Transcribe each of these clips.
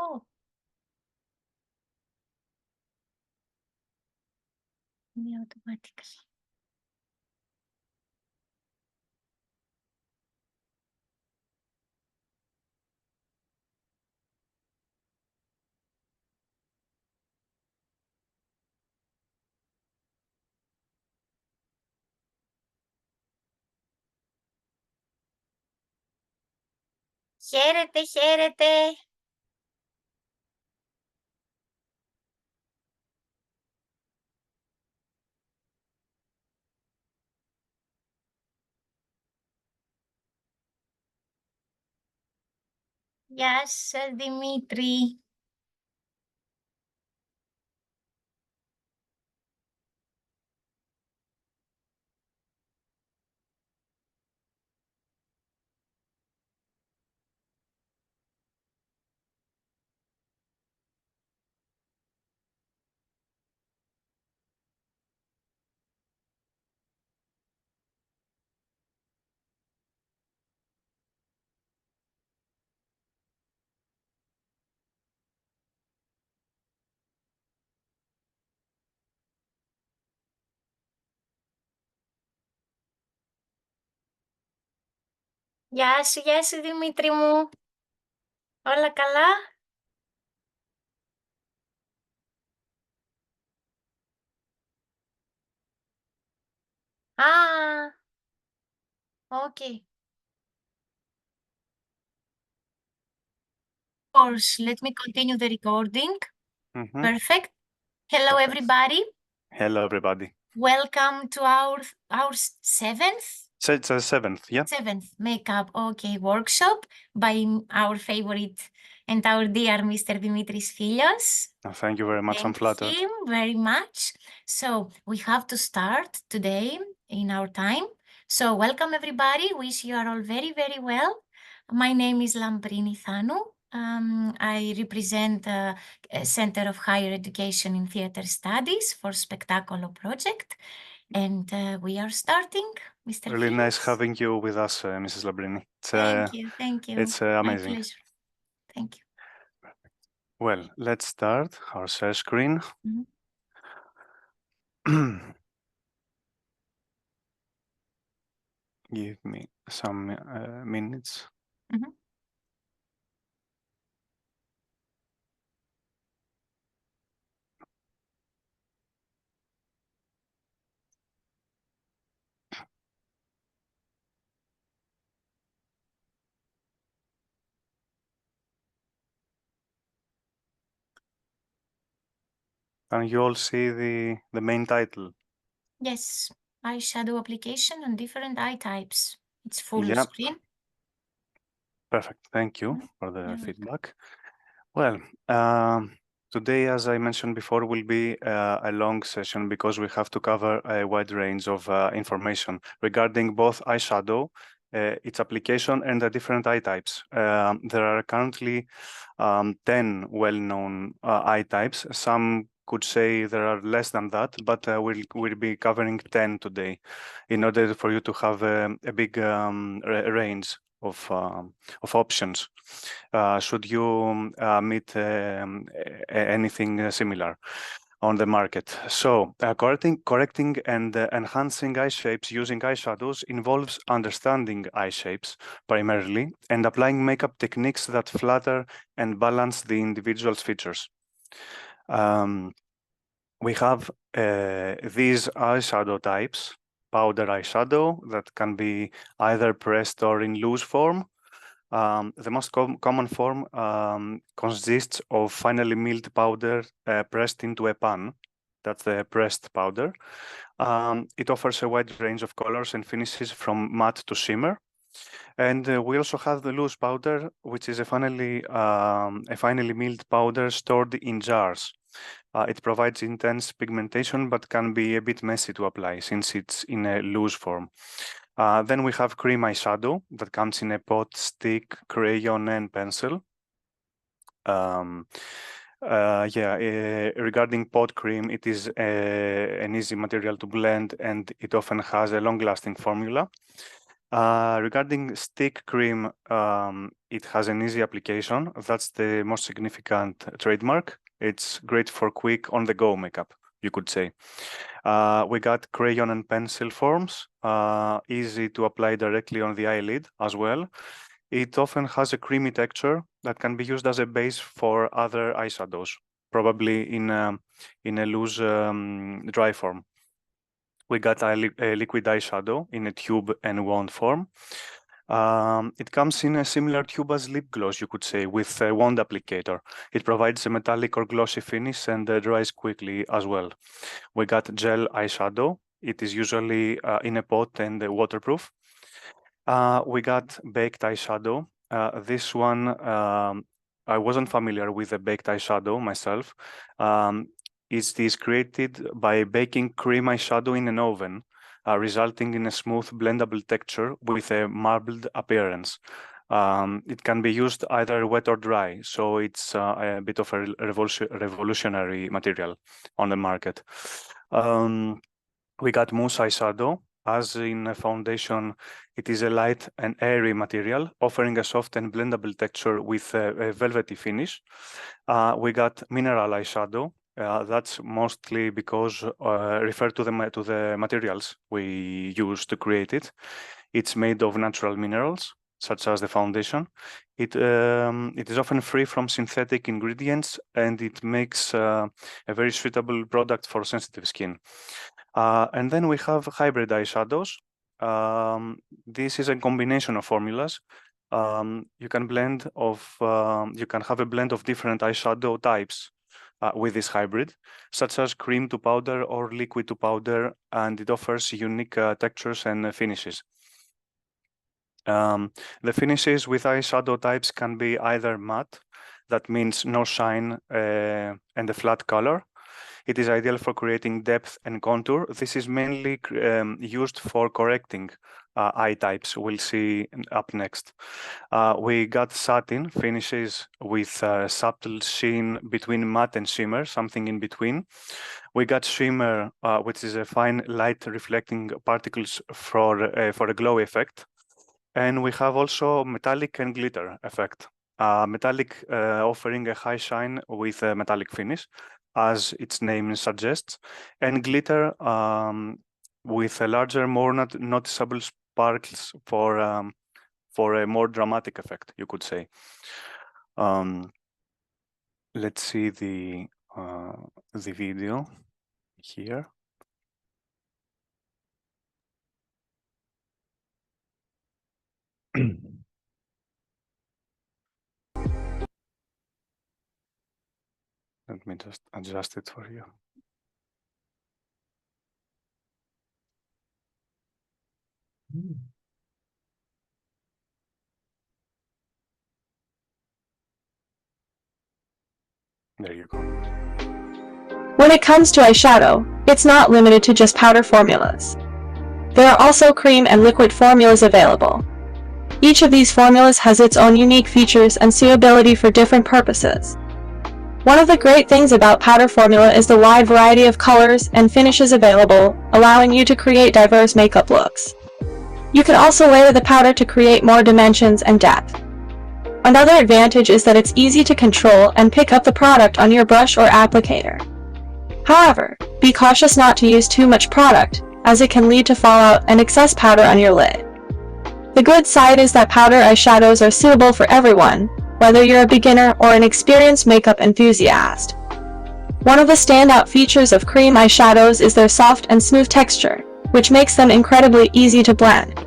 Oh. Automatically. Χαίρετε, χαίρετε. Γεια σας, Δημήτρη. Γεια σου Δημήτρη μου. Όλα καλά? Ah, okay. Of course, let me continue the recording. Perfect. Hello, Perfect. everybody. Hello, everybody. Welcome to our seventh? So it's a seventh, yeah? Seventh makeup, okay, workshop by our favorite and our dear Mr. Dimitris Filios. Oh, thank you very much. I'm flattered. Thank him very much. So we have to start today in our time. So welcome everybody. Wish you are all very, very well. My name is Lamprini Thanu. I represent a Center of Higher Education in Theatre Studies for Spectacolo project. And we are starting, Mr. Really Filios. nice having you with us, Mrs. Labrini. Thank you, thank you. It's amazing. My pleasure. Thank you. Well, let's start our share screen. Give me some minutes. Can you all see the main title? Yes, eyeshadow application on different eye types. It's full Yeah. screen. Perfect. Thank you for the You're feedback. Well, today, as I mentioned before, will be a long session because we have to cover a wide range of information regarding both eyeshadow, its application, and the different eye types. There are currently 10 well-known eye types. Some could say there are less than that, but we'll be covering 10 today in order for you to have a big range of options should you meet anything similar on the market. So correcting and enhancing eye shapes using eyeshadows involves understanding eye shapes primarily and applying makeup techniques that flatter and balance the individual's features. We have these eyeshadow types: powder eyeshadow that can be either pressed or in loose form. The most common form consists of finely milled powder pressed into a pan. That's the pressed powder. It offers a wide range of colors and finishes from matte to shimmer. And we also have the loose powder, which is a finely milled powder stored in jars. It provides intense pigmentation, but can be a bit messy to apply since it's in a loose form. Then we have cream eyeshadow that comes in a pot, stick, crayon, and pencil. Regarding pot cream, it is an easy material to blend, and it often has a long-lasting formula. Regarding stick cream, it has an easy application. That's the most significant trademark. It's great for quick on-the-go makeup, you could say. We got crayon and pencil forms, easy to apply directly on the eyelid as well. It often has a creamy texture that can be used as a base for other eyeshadows, probably in a loose dry form. We got a liquid eyeshadow in a tube and wand form. It comes in a similar tube as lip gloss, you could say, with a wand applicator. It provides a metallic or glossy finish and dries quickly as well. We got gel eyeshadow. It is usually in a pot and waterproof. We got baked eyeshadow. This one, I wasn't familiar with the baked eyeshadow myself. It is created by baking cream eyeshadow in an oven, resulting in a smooth blendable texture with a marbled appearance. It can be used either wet or dry, so it's a bit of a revolutionary material on the market. We got mousse eyeshadow. As in a foundation, it is a light and airy material, offering a soft and blendable texture with a velvety finish. We got mineral eyeshadow. That's mostly because refer to the materials we use to create it. It's made of natural minerals, such as the foundation. It is often free from synthetic ingredients, and it makes a very suitable product for sensitive skin. And then we have hybrid eyeshadows. This is a combination of formulas. You can have a blend of different eyeshadow types with this hybrid, such as cream to powder or liquid to powder, and it offers unique textures and finishes. The finishes with eyeshadow types can be either matte, that means no shine and a flat color. It is ideal for creating depth and contour. This is mainly used for correcting eye types. We'll see up next. We got satin finishes with subtle sheen between matte and shimmer, something in between. We got shimmer, which is a fine light reflecting particles for a glow effect. And we have also metallic and glitter effect. Metallic offering a high shine with a metallic finish, as its name suggests, and glitter with a larger, more noticeable sparkles for a more dramatic effect, you could say. Let's see the video here. Let me just adjust it for you. There you go. When it comes to eyeshadow, it's not limited to just powder formulas. There are also cream and liquid formulas available. Each of these formulas has its own unique features and suitability for different purposes. One of the great things about powder formula is the wide variety of colors and finishes available, allowing you to create diverse makeup looks. You can also layer the powder to create more dimensions and depth. Another advantage is that it's easy to control and pick up the product on your brush or applicator. However, be cautious not to use too much product, as it can lead to fallout and excess powder on your lid. The good side is that powder eyeshadows are suitable for everyone, whether you're a beginner or an experienced makeup enthusiast. One of the standout features of cream eyeshadows is their soft and smooth texture, which makes them incredibly easy to blend.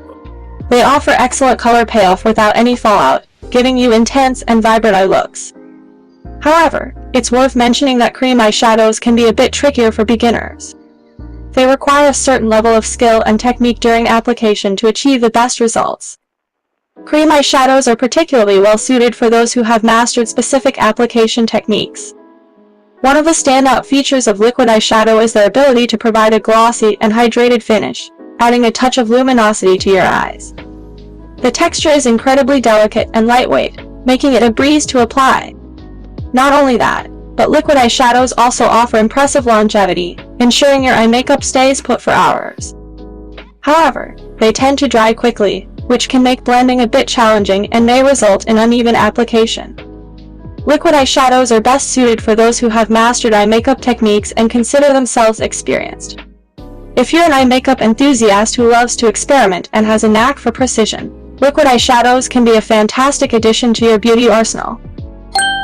They offer excellent color payoff without any fallout, giving you intense and vibrant eye looks. However, it's worth mentioning that cream eyeshadows can be a bit trickier for beginners. They require a certain level of skill and technique during application to achieve the best results. Cream eyeshadows are particularly well suited for those who have mastered specific application techniques. One of the standout features of liquid eyeshadow is their ability to provide a glossy and hydrated finish, adding a touch of luminosity to your eyes. The texture is incredibly delicate and lightweight, making it a breeze to apply. Not only that, but liquid eyeshadows also offer impressive longevity, ensuring your eye makeup stays put for hours. However, they tend to dry quickly, which can make blending a bit challenging and may result in uneven application. Liquid eyeshadows are best suited for those who have mastered eye makeup techniques and consider themselves experienced. If you're an eye makeup enthusiast who loves to experiment and has a knack for precision, liquid eyeshadows can be a fantastic addition to your beauty arsenal.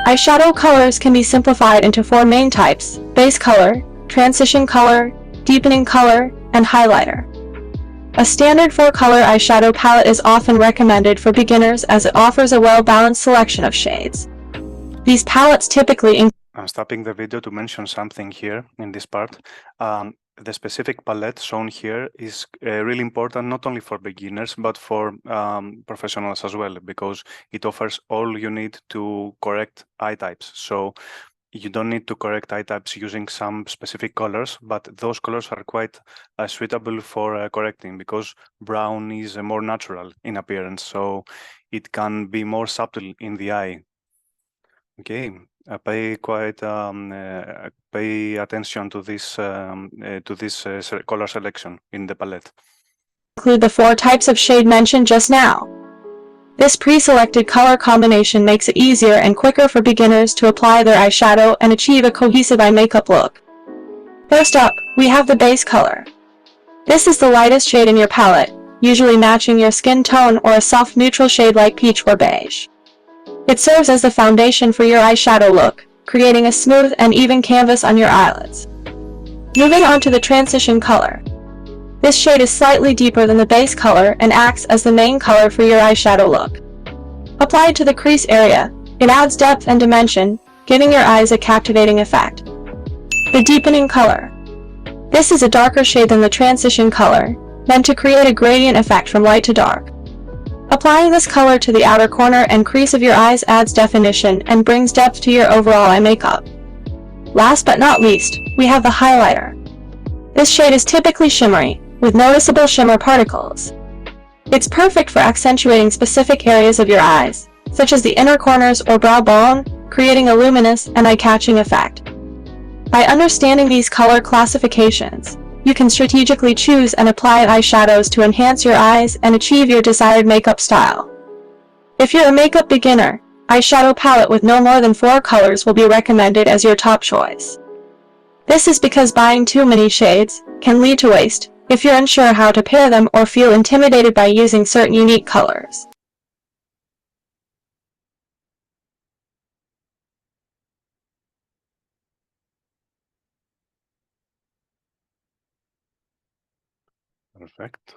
Eyeshadow colors can be simplified into 4 main types: base color, transition color, deepening color, and highlighter. A standard 4-color eyeshadow palette is often recommended for beginners as it offers a well-balanced selection of shades. These palettes typically I'm stopping the video to mention something here in this part. The specific palette shown here is really important not only for beginners but for professionals as well, because it offers all you need to correct eye types. So you don't need to correct eye types using some specific colors, but those colors are quite suitable for correcting, because brown is more natural in appearance, so it can be more subtle in the eye. Okay, pay attention to this color selection in the palette. include the 4 types of shade mentioned just now. This pre-selected color combination makes it easier and quicker for beginners to apply their eyeshadow and achieve a cohesive eye makeup look. First up, we have the base color. This is the lightest shade in your palette, usually matching your skin tone or a soft neutral shade like peach or beige. It serves as the foundation for your eyeshadow look, creating a smooth and even canvas on your eyelids. Moving on to the transition color. This shade is slightly deeper than the base color and acts as the main color for your eyeshadow look. Applied to the crease area, it adds depth and dimension, giving your eyes a captivating effect. The deepening color. This is a darker shade than the transition color, meant to create a gradient effect from light to dark. Applying this color to the outer corner and crease of your eyes adds definition and brings depth to your overall eye makeup. Last but not least, we have the highlighter. This shade is typically shimmery, with noticeable shimmer particles. It's perfect for accentuating specific areas of your eyes, such as the inner corners or brow bone, creating a luminous and eye-catching effect. By understanding these color classifications, you can strategically choose and apply eyeshadows to enhance your eyes and achieve your desired makeup style. If you're a makeup beginner, eyeshadow palette with no more than 4 colors will be recommended as your top choice. This is because buying too many shades can lead to waste if you're unsure how to pair them or feel intimidated by using certain unique colors. Perfect.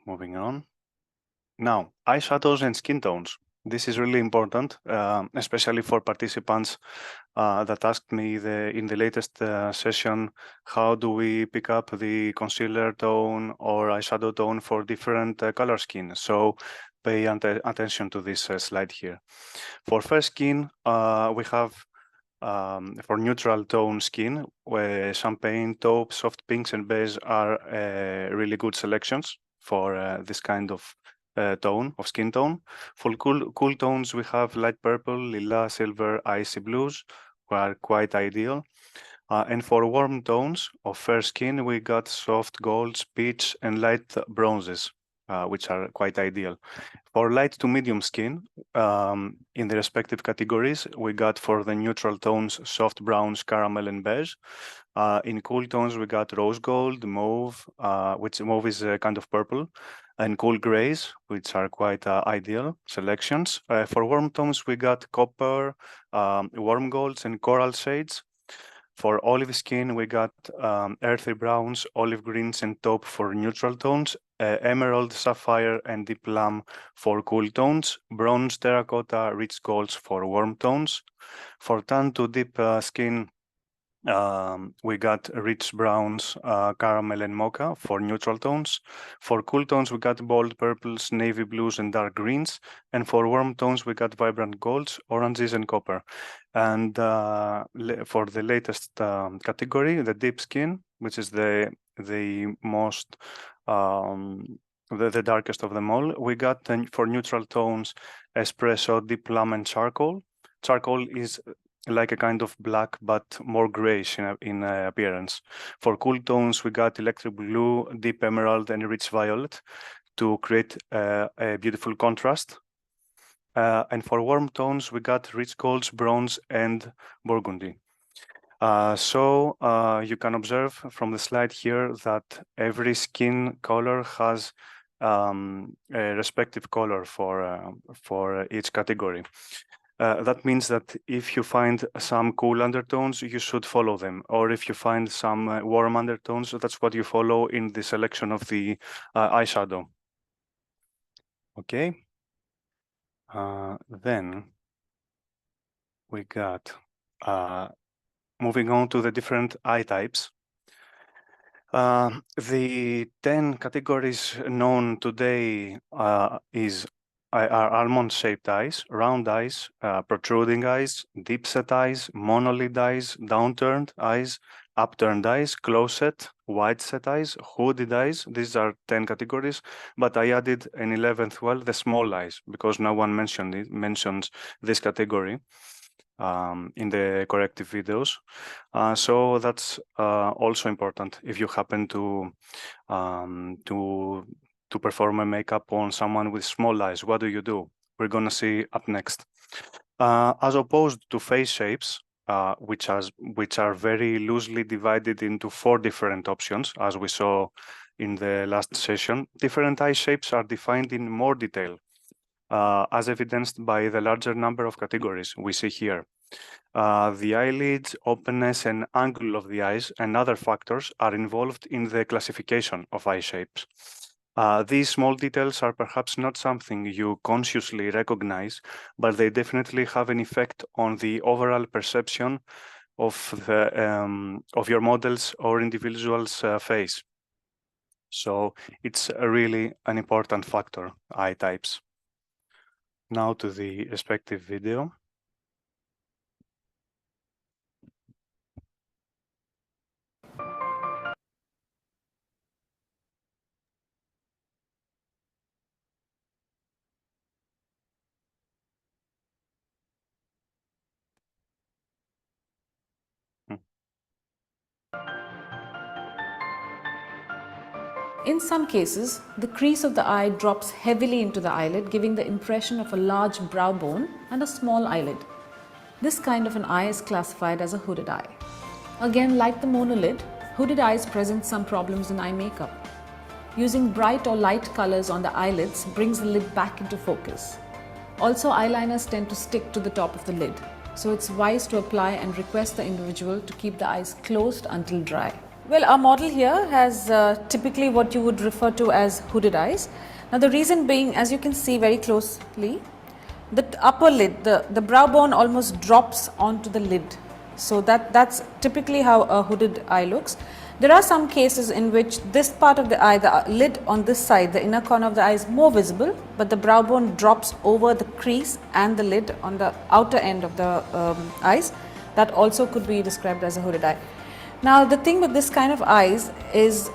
Moving on. Now, eyeshadows and skin tones. This is really important, especially for participants that asked me in the latest session, how do we pick up the concealer tone or eyeshadow tone for different color skin? So pay attention to this slide here. For fair skin, we have for neutral tone skin, where champagne, taupe, soft pinks, and beige are really good selections for this kind of skin tone. For cool tones, we have light purple, lila, silver, icy blues, who are quite ideal. And for warm tones of fair skin, we got soft golds, peach, and light bronzes, which are quite ideal. For light to medium skin, in the respective categories, we got for the neutral tones, soft browns, caramel, and beige. In cool tones, we got rose gold, mauve, which mauve is a kind of purple, and cool grays, which are quite ideal selections. For warm tones, we got copper, warm golds, and coral shades. For olive skin, we got earthy browns, olive greens, and taupe for neutral tones, emerald, sapphire, and deep plum for cool tones, bronze, terracotta, rich golds for warm tones. For tan to deep skin, we got rich browns, caramel, and mocha for neutral tones. For cool tones, we got bold purples, navy blues, and dark greens. And for warm tones, we got vibrant golds, oranges, and copper. And for the latest category, the deep skin, which is the most the darkest of them all, we got for neutral tones espresso, deep plum, and charcoal. Charcoal is like a kind of black but more grayish in appearance. For cool tones, we got electric blue, deep emerald, and rich violet. to create a beautiful contrast. And for warm tones, we got rich golds, bronze, and burgundy. So you can observe from the slide here that every skin color has a respective color for each category. That means that if you find some cool undertones, you should follow them. Or if you find some warm undertones, that's what you follow in the selection of the eyeshadow. Okay. Then we got, moving on to the different eye types. The 10 categories known today are almond-shaped eyes, round eyes, protruding eyes, deep-set eyes, monolid eyes, downturned eyes, upturned eyes, close-set, wide-set eyes, hooded eyes. These are 10 categories, but I added an 11th, well, the small eyes, because no one mentions this category in the corrective videos. So that's also important if you happen to perform a makeup on someone with small eyes. What do you do? We're gonna see up next. As opposed to face shapes, which are very loosely divided into 4 different options, as we saw in the last session, different eye shapes are defined in more detail, as evidenced by the larger number of categories we see here. The eyelids, openness, and angle of the eyes and other factors are involved in the classification of eye shapes. These small details are perhaps not something you consciously recognize, but they definitely have an effect on the overall perception of your model's or individual's face. So it's really an important factor, eye types. Now to the respective video. In some cases, the crease of the eye drops heavily into the eyelid, giving the impression of a large brow bone and a small eyelid. This kind of an eye is classified as a hooded eye. Again, like the monolid, hooded eyes present some problems in eye makeup. Using bright or light colors on the eyelids brings the lid back into focus. Also, eyeliners tend to stick to the top of the lid, so it's wise to apply and request the individual to keep the eyes closed until dry. Well, our model here has typically what you would refer to as hooded eyes. Now the reason being, as you can see very closely, the upper lid, the brow bone almost drops onto the lid. So that's typically how a hooded eye looks. There are some cases in which this part of the eye, the lid on this side, the inner corner of the eye is more visible, but the brow bone drops over the crease and the lid on the outer end of the eyes. That also could be described as a hooded eye. Now the thing with this kind of eyes is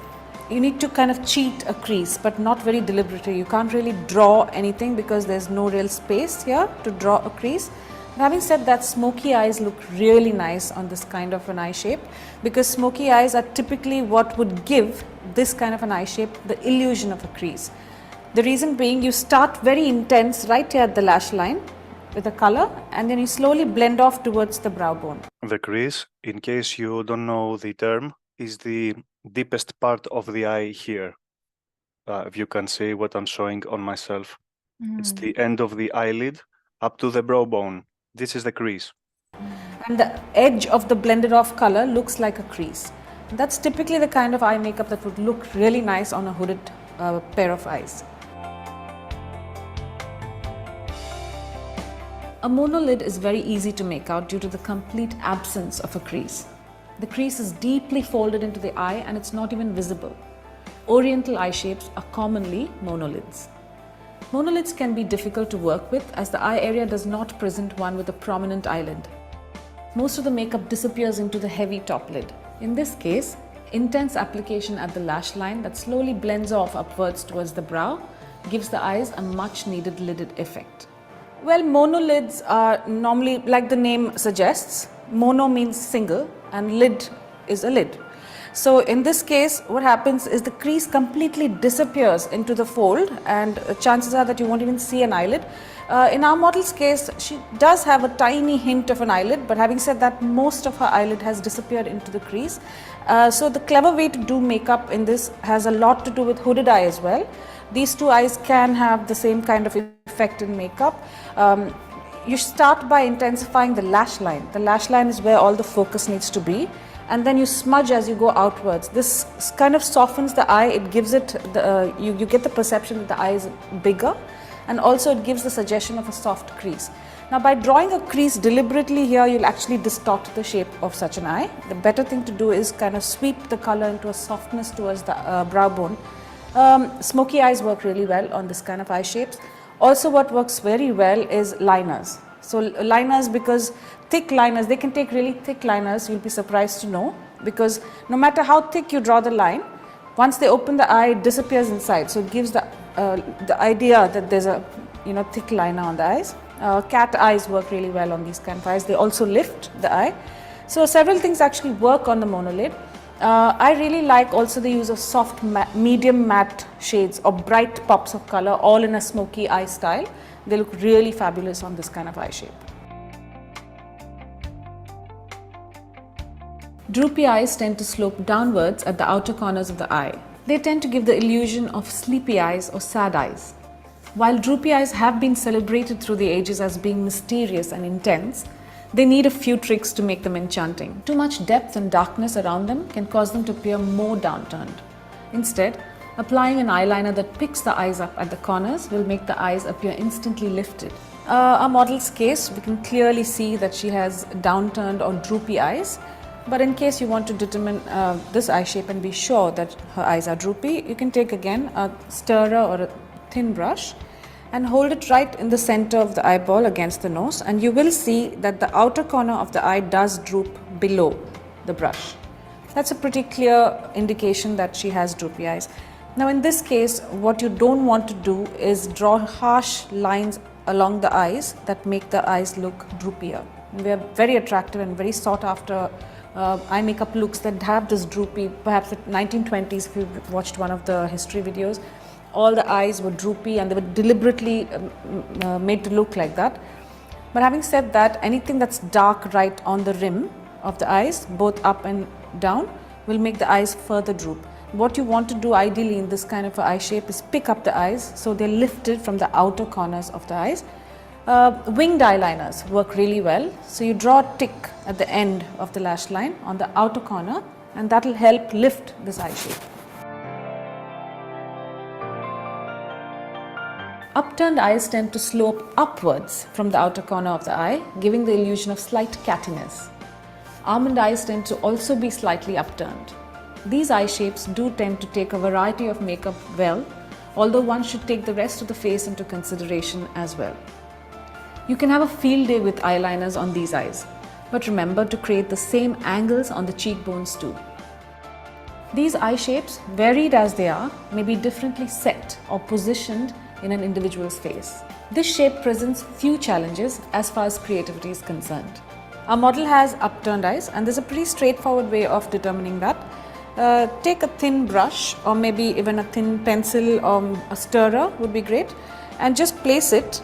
you need to kind of cheat a crease, but not very deliberately. You can't really draw anything because there's no real space here to draw a crease. But having said that, smoky eyes look really nice on this kind of an eye shape, because smoky eyes are typically what would give this kind of an eye shape the illusion of a crease. The reason being, you start very intense right here at the lash line with a color, and then you slowly blend off towards the brow bone. The crease, in case you don't know the term, is the deepest part of the eye here. If you can see what I'm showing on myself. It's the end of the eyelid up to the brow bone. This is the crease. And the edge of the blended off color looks like a crease. That's typically the kind of eye makeup that would look really nice on a hooded pair of eyes. A monolid is very easy to make out due to the complete absence of a crease. The crease is deeply folded into the eye and it's not even visible. Oriental eye shapes are commonly monolids. Monolids can be difficult to work with as the eye area does not present one with a prominent eyelid. Most of the makeup disappears into the heavy top lid. In this case, intense application at the lash line that slowly blends off upwards towards the brow gives the eyes a much needed lidded effect. Well, monolids are normally, like the name suggests, mono means single and lid is a lid. So in this case, what happens is the crease completely disappears into the fold, and chances are that you won't even see an eyelid. In our model's case, she does have a tiny hint of an eyelid, but having said that, most of her eyelid has disappeared into the crease. So the clever way to do makeup in this has a lot to do with hooded eye as well. These two eyes can have the same kind of effect in makeup. You start by intensifying the lash line. The lash line is where all the focus needs to be, and then you smudge as you go outwards. This kind of softens the eye. It gives it you get the perception that the eye is bigger, and also it gives the suggestion of a soft crease. Now, by drawing a crease deliberately here, you'll actually distort the shape of such an eye. The better thing to do is kind of sweep the color into a softness towards the brow bone. Smoky eyes work really well on this kind of eye shapes. Also, what works very well is liners. So liners, because thick liners, they can take really thick liners, you'll be surprised to know, because no matter how thick you draw the line, once they open the eye, it disappears inside. So it gives the idea that there's a thick liner on the eyes. Cat eyes work really well on these kind of eyes. They also lift the eye. So several things actually work on the monolid. I really like also the use of soft medium matte shades or bright pops of color, all in a smoky eye style. They look really fabulous on this kind of eye shape. Droopy eyes tend to slope downwards at the outer corners of the eye. They tend to give the illusion of sleepy eyes or sad eyes. While droopy eyes have been celebrated through the ages as being mysterious and intense, they need a few tricks to make them enchanting. Too much depth and darkness around them can cause them to appear more downturned. Instead, applying an eyeliner that picks the eyes up at the corners will make the eyes appear instantly lifted. Our model's case, we can clearly see that she has downturned or droopy eyes. But in case you want to determine this eye shape and be sure that her eyes are droopy, you can take again a stirrer or a thin brush and hold it right in the center of the eyeball against the nose, and you will see that the outer corner of the eye does droop below the brush. That's a pretty clear indication that she has droopy eyes. Now in this case, what you don't want to do is draw harsh lines along the eyes that make the eyes look droopier. We are very attractive and very sought after eye makeup looks that have this droopy, perhaps the 1920s, if you've watched one of the history videos, all the eyes were droopy and they were deliberately made to look like that. But having said that, anything that's dark right on the rim of the eyes, both up and down, will make the eyes further droop. What you want to do ideally in this kind of eye shape is pick up the eyes so they're lifted from the outer corners of the eyes. Winged eyeliners work really well. So you draw a tick at the end of the lash line on the outer corner, and that will help lift this eye shape. Upturned eyes tend to slope upwards from the outer corner of the eye, giving the illusion of slight cattiness. Almond eyes tend to also be slightly upturned. These eye shapes do tend to take a variety of makeup well, although one should take the rest of the face into consideration as well. You can have a field day with eyeliners on these eyes, but remember to create the same angles on the cheekbones too. These eye shapes, varied as they are, may be differently set or positioned in an individual's face. This shape presents few challenges as far as creativity is concerned. Our model has upturned eyes, and there's a pretty straightforward way of determining that. Take a thin brush or maybe even a thin pencil or a stirrer would be great, and just place it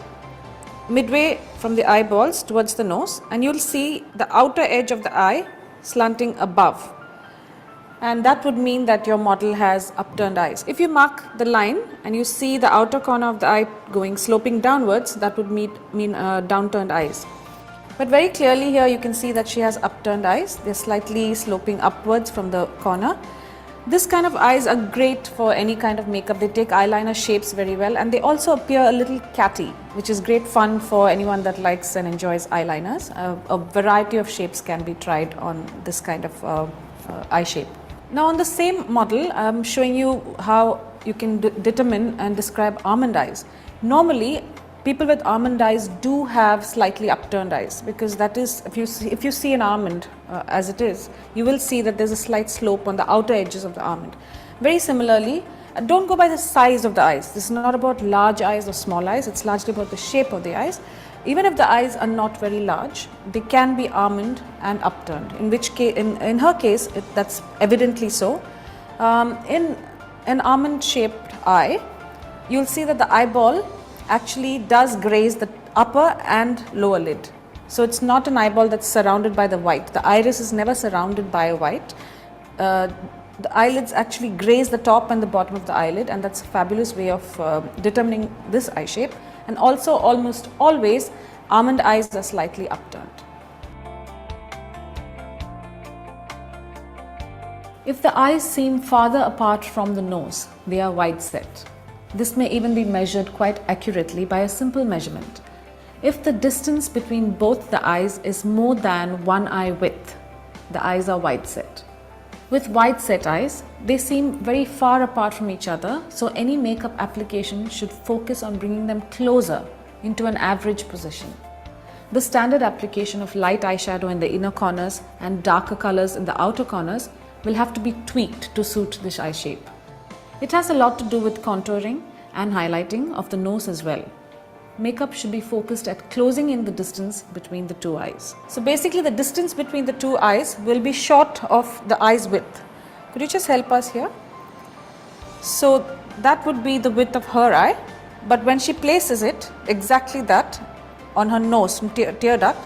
midway from the eyeballs towards the nose, and you'll see the outer edge of the eye slanting above. And that would mean that your model has upturned eyes. If you mark the line and you see the outer corner of the eye sloping downwards, that would mean downturned eyes. But very clearly here you can see that she has upturned eyes. They're slightly sloping upwards from the corner. This kind of eyes are great for any kind of makeup. They take eyeliner shapes very well, and they also appear a little catty, which is great fun for anyone that likes and enjoys eyeliners. A variety of shapes can be tried on this kind of eye shape. Now on the same model, I'm showing you how you can determine and describe almond eyes. Normally, people with almond eyes do have slightly upturned eyes, because that is, if you see an almond as it is, you will see that there's a slight slope on the outer edges of the almond. Very similarly, don't go by the size of the eyes. This is not about large eyes or small eyes. It's largely about the shape of the eyes. Even if the eyes are not very large, they can be almond and upturned, in which case, in her case, that's evidently so. In an almond shaped eye, you'll see that the eyeball actually does graze the upper and lower lid. So it's not an eyeball that's surrounded by the white. The iris is never surrounded by a white. The eyelids actually graze the top and the bottom of the eyelid, and that's a fabulous way of determining this eye shape. And also, almost always, almond eyes are slightly upturned. If the eyes seem farther apart from the nose, they are wide set. This may even be measured quite accurately by a simple measurement. If the distance between both the eyes is more than one eye width, the eyes are wide set. With wide set eyes, they seem very far apart from each other, so any makeup application should focus on bringing them closer into an average position. The standard application of light eyeshadow in the inner corners and darker colors in the outer corners will have to be tweaked to suit this eye shape. It has a lot to do with contouring and highlighting of the nose as well. Makeup should be focused at closing in the distance between the two eyes. So basically the distance between the two eyes will be short of the eye's width. Could you just help us here? So that would be the width of her eye, but when she places it exactly that on her nose, tear duct,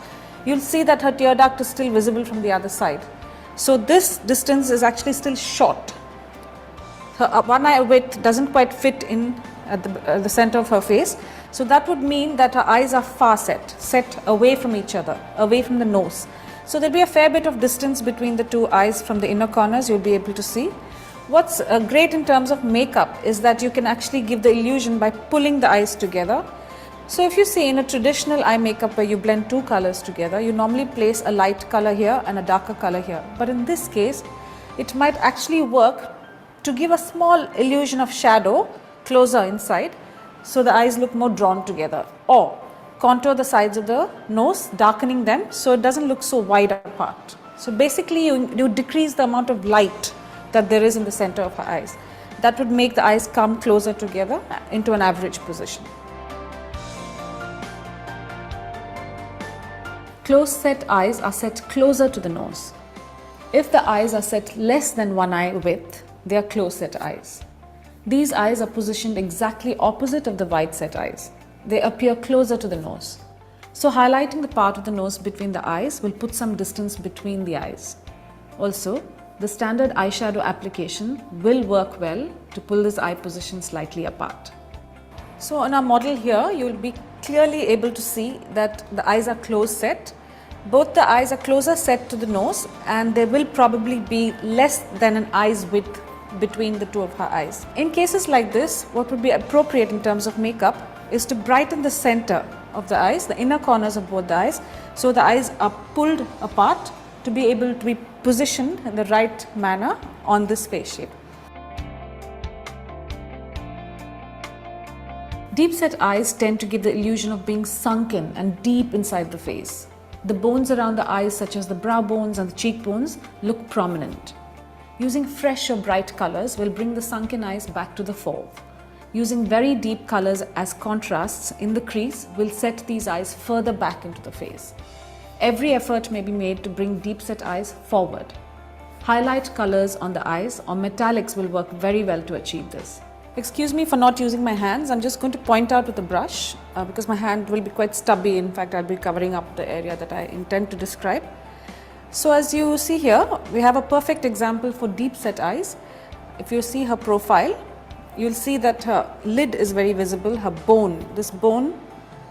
you'll see that her tear duct is still visible from the other side. So this distance is actually still short. Her one eye width doesn't quite fit in at the center of her face. So that would mean that her eyes are far set away from each other, away from the nose. So there'll be a fair bit of distance between the two eyes from the inner corners, you'll be able to see. What's great in terms of makeup is that you can actually give the illusion by pulling the eyes together. So if you see in a traditional eye makeup where you blend two colors together, you normally place a light color here and a darker color here. But in this case, it might actually work to give a small illusion of shadow closer inside, so the eyes look more drawn together, or contour the sides of the nose, darkening them so it doesn't look so wide apart. So basically you decrease the amount of light that there is in the center of her eyes. That would make the eyes come closer together into an average position. Close set eyes are set closer to the nose. If the eyes are set less than one eye width, they are close set eyes. These eyes are positioned exactly opposite of the wide set eyes. They appear closer to the nose. So highlighting the part of the nose between the eyes will put some distance between the eyes. Also, the standard eyeshadow application will work well to pull this eye position slightly apart. So on our model here, you will be clearly able to see that the eyes are close set. Both the eyes are closer set to the nose, and there will probably be less than an eye's width between the two of her eyes. In cases like this, what would be appropriate in terms of makeup is to brighten the center of the eyes, the inner corners of both the eyes, so the eyes are pulled apart to be able to be positioned in the right manner on this face shape. Deep set eyes tend to give the illusion of being sunken and deep inside the face. The bones around the eyes, such as the brow bones and the cheekbones, look prominent. Using fresh or bright colors will bring the sunken eyes back to the fore. Using very deep colors as contrasts in the crease will set these eyes further back into the face. Every effort may be made to bring deep set eyes forward. Highlight colors on the eyes or metallics will work very well to achieve this. Excuse me for not using my hands. I'm just going to point out with a brush because my hand will be quite stubby. In fact, I'll be covering up the area that I intend to describe. So as you see here, we have a perfect example for deep set eyes. If you see her profile, you'll see that her lid is very visible, her bone, this bone,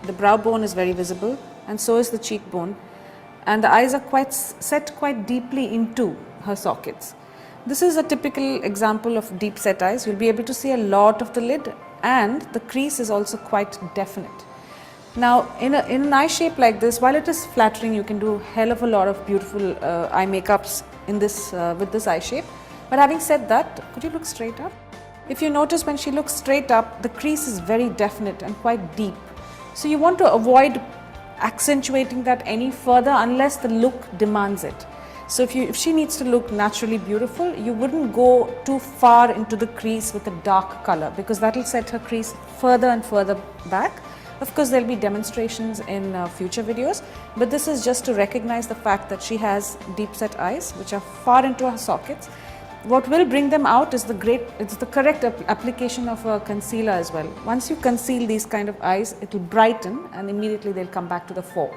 the brow bone is very visible, and so is the cheekbone. And the eyes are quite set quite deeply into her sockets. This is a typical example of deep set eyes. You'll be able to see a lot of the lid, and the crease is also quite definite. Now, in an eye shape like this, while it is flattering, you can do a hell of a lot of beautiful eye makeups in this with this eye shape. But having said that, could you look straight up? If you notice, when she looks straight up, the crease is very definite and quite deep. So you want to avoid accentuating that any further unless the look demands it. So if she needs to look naturally beautiful, you wouldn't go too far into the crease with a dark color, because that will set her crease further and further back. Of course, there'll be demonstrations in future videos, but this is just to recognize the fact that she has deep set eyes, which are far into her sockets. What will bring them out is the correct application of a concealer as well. Once you conceal these kind of eyes, it will brighten and immediately they'll come back to the fore.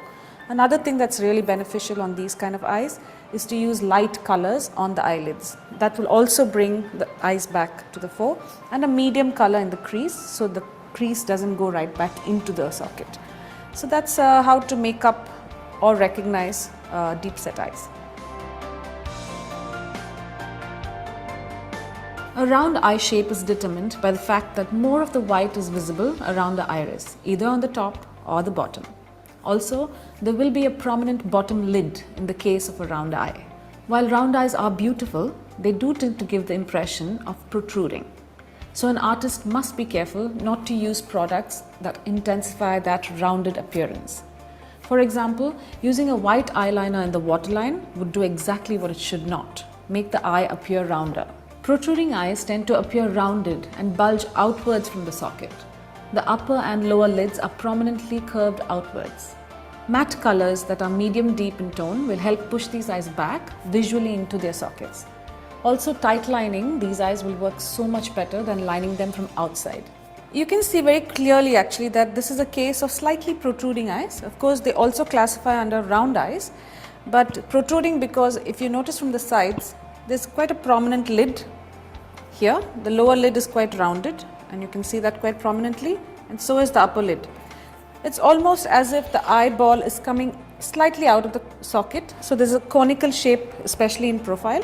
Another thing that's really beneficial on these kind of eyes is to use light colors on the eyelids. That will also bring the eyes back to the fore, and a medium color in the crease, so the crease doesn't go right back into the socket. So that's how to make up or recognize deep set eyes. A round eye shape is determined by the fact that more of the white is visible around the iris, either on the top or the bottom. Also, there will be a prominent bottom lid in the case of a round eye. While round eyes are beautiful, they do tend to give the impression of protruding. So an artist must be careful not to use products that intensify that rounded appearance. For example, using a white eyeliner in the waterline would do exactly what it should not, make the eye appear rounder. Protruding eyes tend to appear rounded and bulge outwards from the socket. The upper and lower lids are prominently curved outwards. Matte colors that are medium deep in tone will help push these eyes back visually into their sockets. Also, tight lining these eyes will work so much better than lining them from outside. You can see very clearly actually that this is a case of slightly protruding eyes. Of course, they also classify under round eyes, but protruding because if you notice from the sides, there's quite a prominent lid here. The lower lid is quite rounded and you can see that quite prominently, and so is the upper lid. It's almost as if the eyeball is coming slightly out of the socket, so there's a conical shape, especially in profile.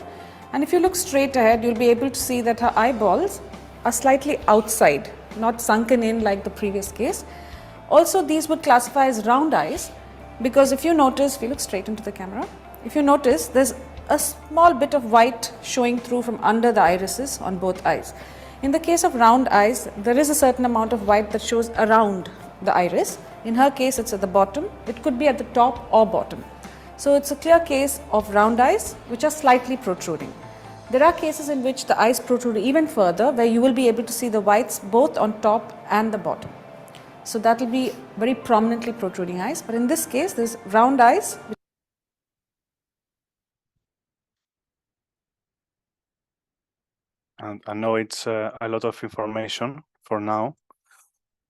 And if you look straight ahead, you'll be able to see that her eyeballs are slightly outside, not sunken in like the previous case. Also, these would classify as round eyes because if you notice, if you look straight into the camera, if you notice, there's a small bit of white showing through from under the irises on both eyes. In the case of round eyes, there is a certain amount of white that shows around the iris. In her case, it's at the bottom. It could be at the top or bottom. So it's a clear case of round eyes which are slightly protruding. There are cases in which the eyes protrude even further, where you will be able to see the whites both on top and the bottom. So that will be very prominently protruding eyes. But in this case, there's round eyes. And I know it's a lot of information for now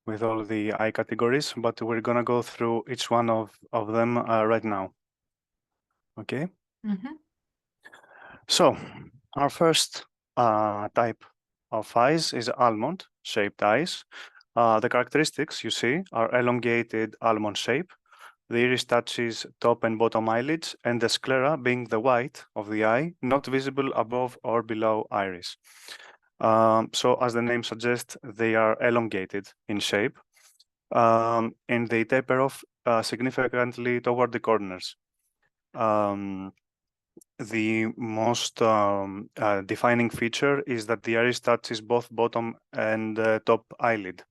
with all the eye categories, but we're gonna go through each one of them right now. Okay? Mhm. So our first type of eyes is almond-shaped eyes. The characteristics you see are elongated almond shape. The iris touches top and bottom eyelids, and the sclera being the white of the eye, not visible above or below iris. So as the name suggests, they are elongated in shape, and they taper off significantly toward the corners. The most defining feature is that the iris touches both bottom and top eyelid.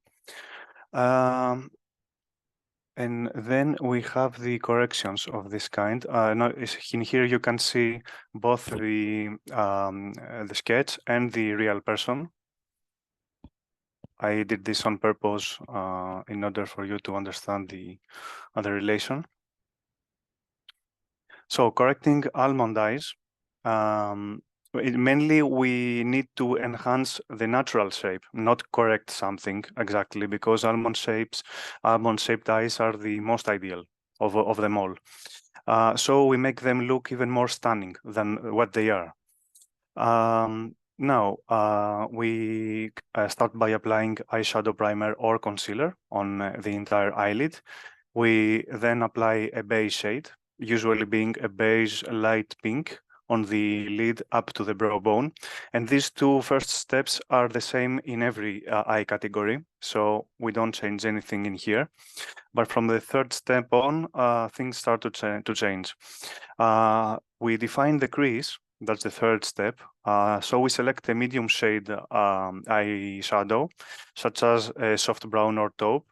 And then we have the corrections of this kind. Now in here you can see both the sketch and the real person. I did this on purpose in order for you to understand the relation. So correcting almond eyes, mainly we need to enhance the natural shape, not correct something exactly, because almond-shaped eyes are the most ideal of them all. So we make them look even more stunning than what they are. Now, we start by applying eyeshadow primer or concealer on the entire eyelid. We then apply a beige shade, usually being a beige light pink, on the lid up to the brow bone. And these two first steps are the same in every eye category, so we don't change anything in here. But from the third step on, things start to change. We define the crease, that's the third step. So we select a medium shade eyeshadow, such as a soft brown or taupe.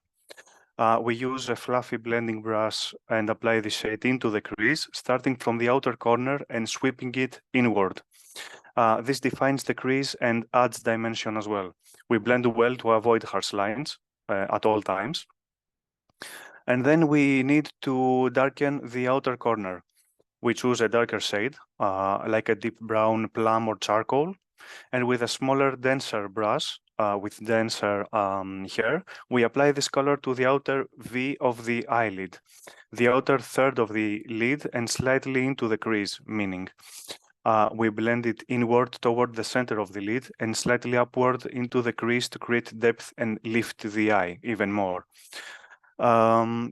We use a fluffy blending brush and apply the shade into the crease, starting from the outer corner and sweeping it inward. This defines the crease and adds dimension as well. We blend well to avoid harsh lines at all times. And then we need to darken the outer corner. We choose a darker shade, like a deep brown plum or charcoal. And with a smaller, denser brush, with denser hair, we apply this color to the outer V of the eyelid, the outer third of the lid, and slightly into the crease, meaning we blend it inward toward the center of the lid and slightly upward into the crease to create depth and lift the eye even more.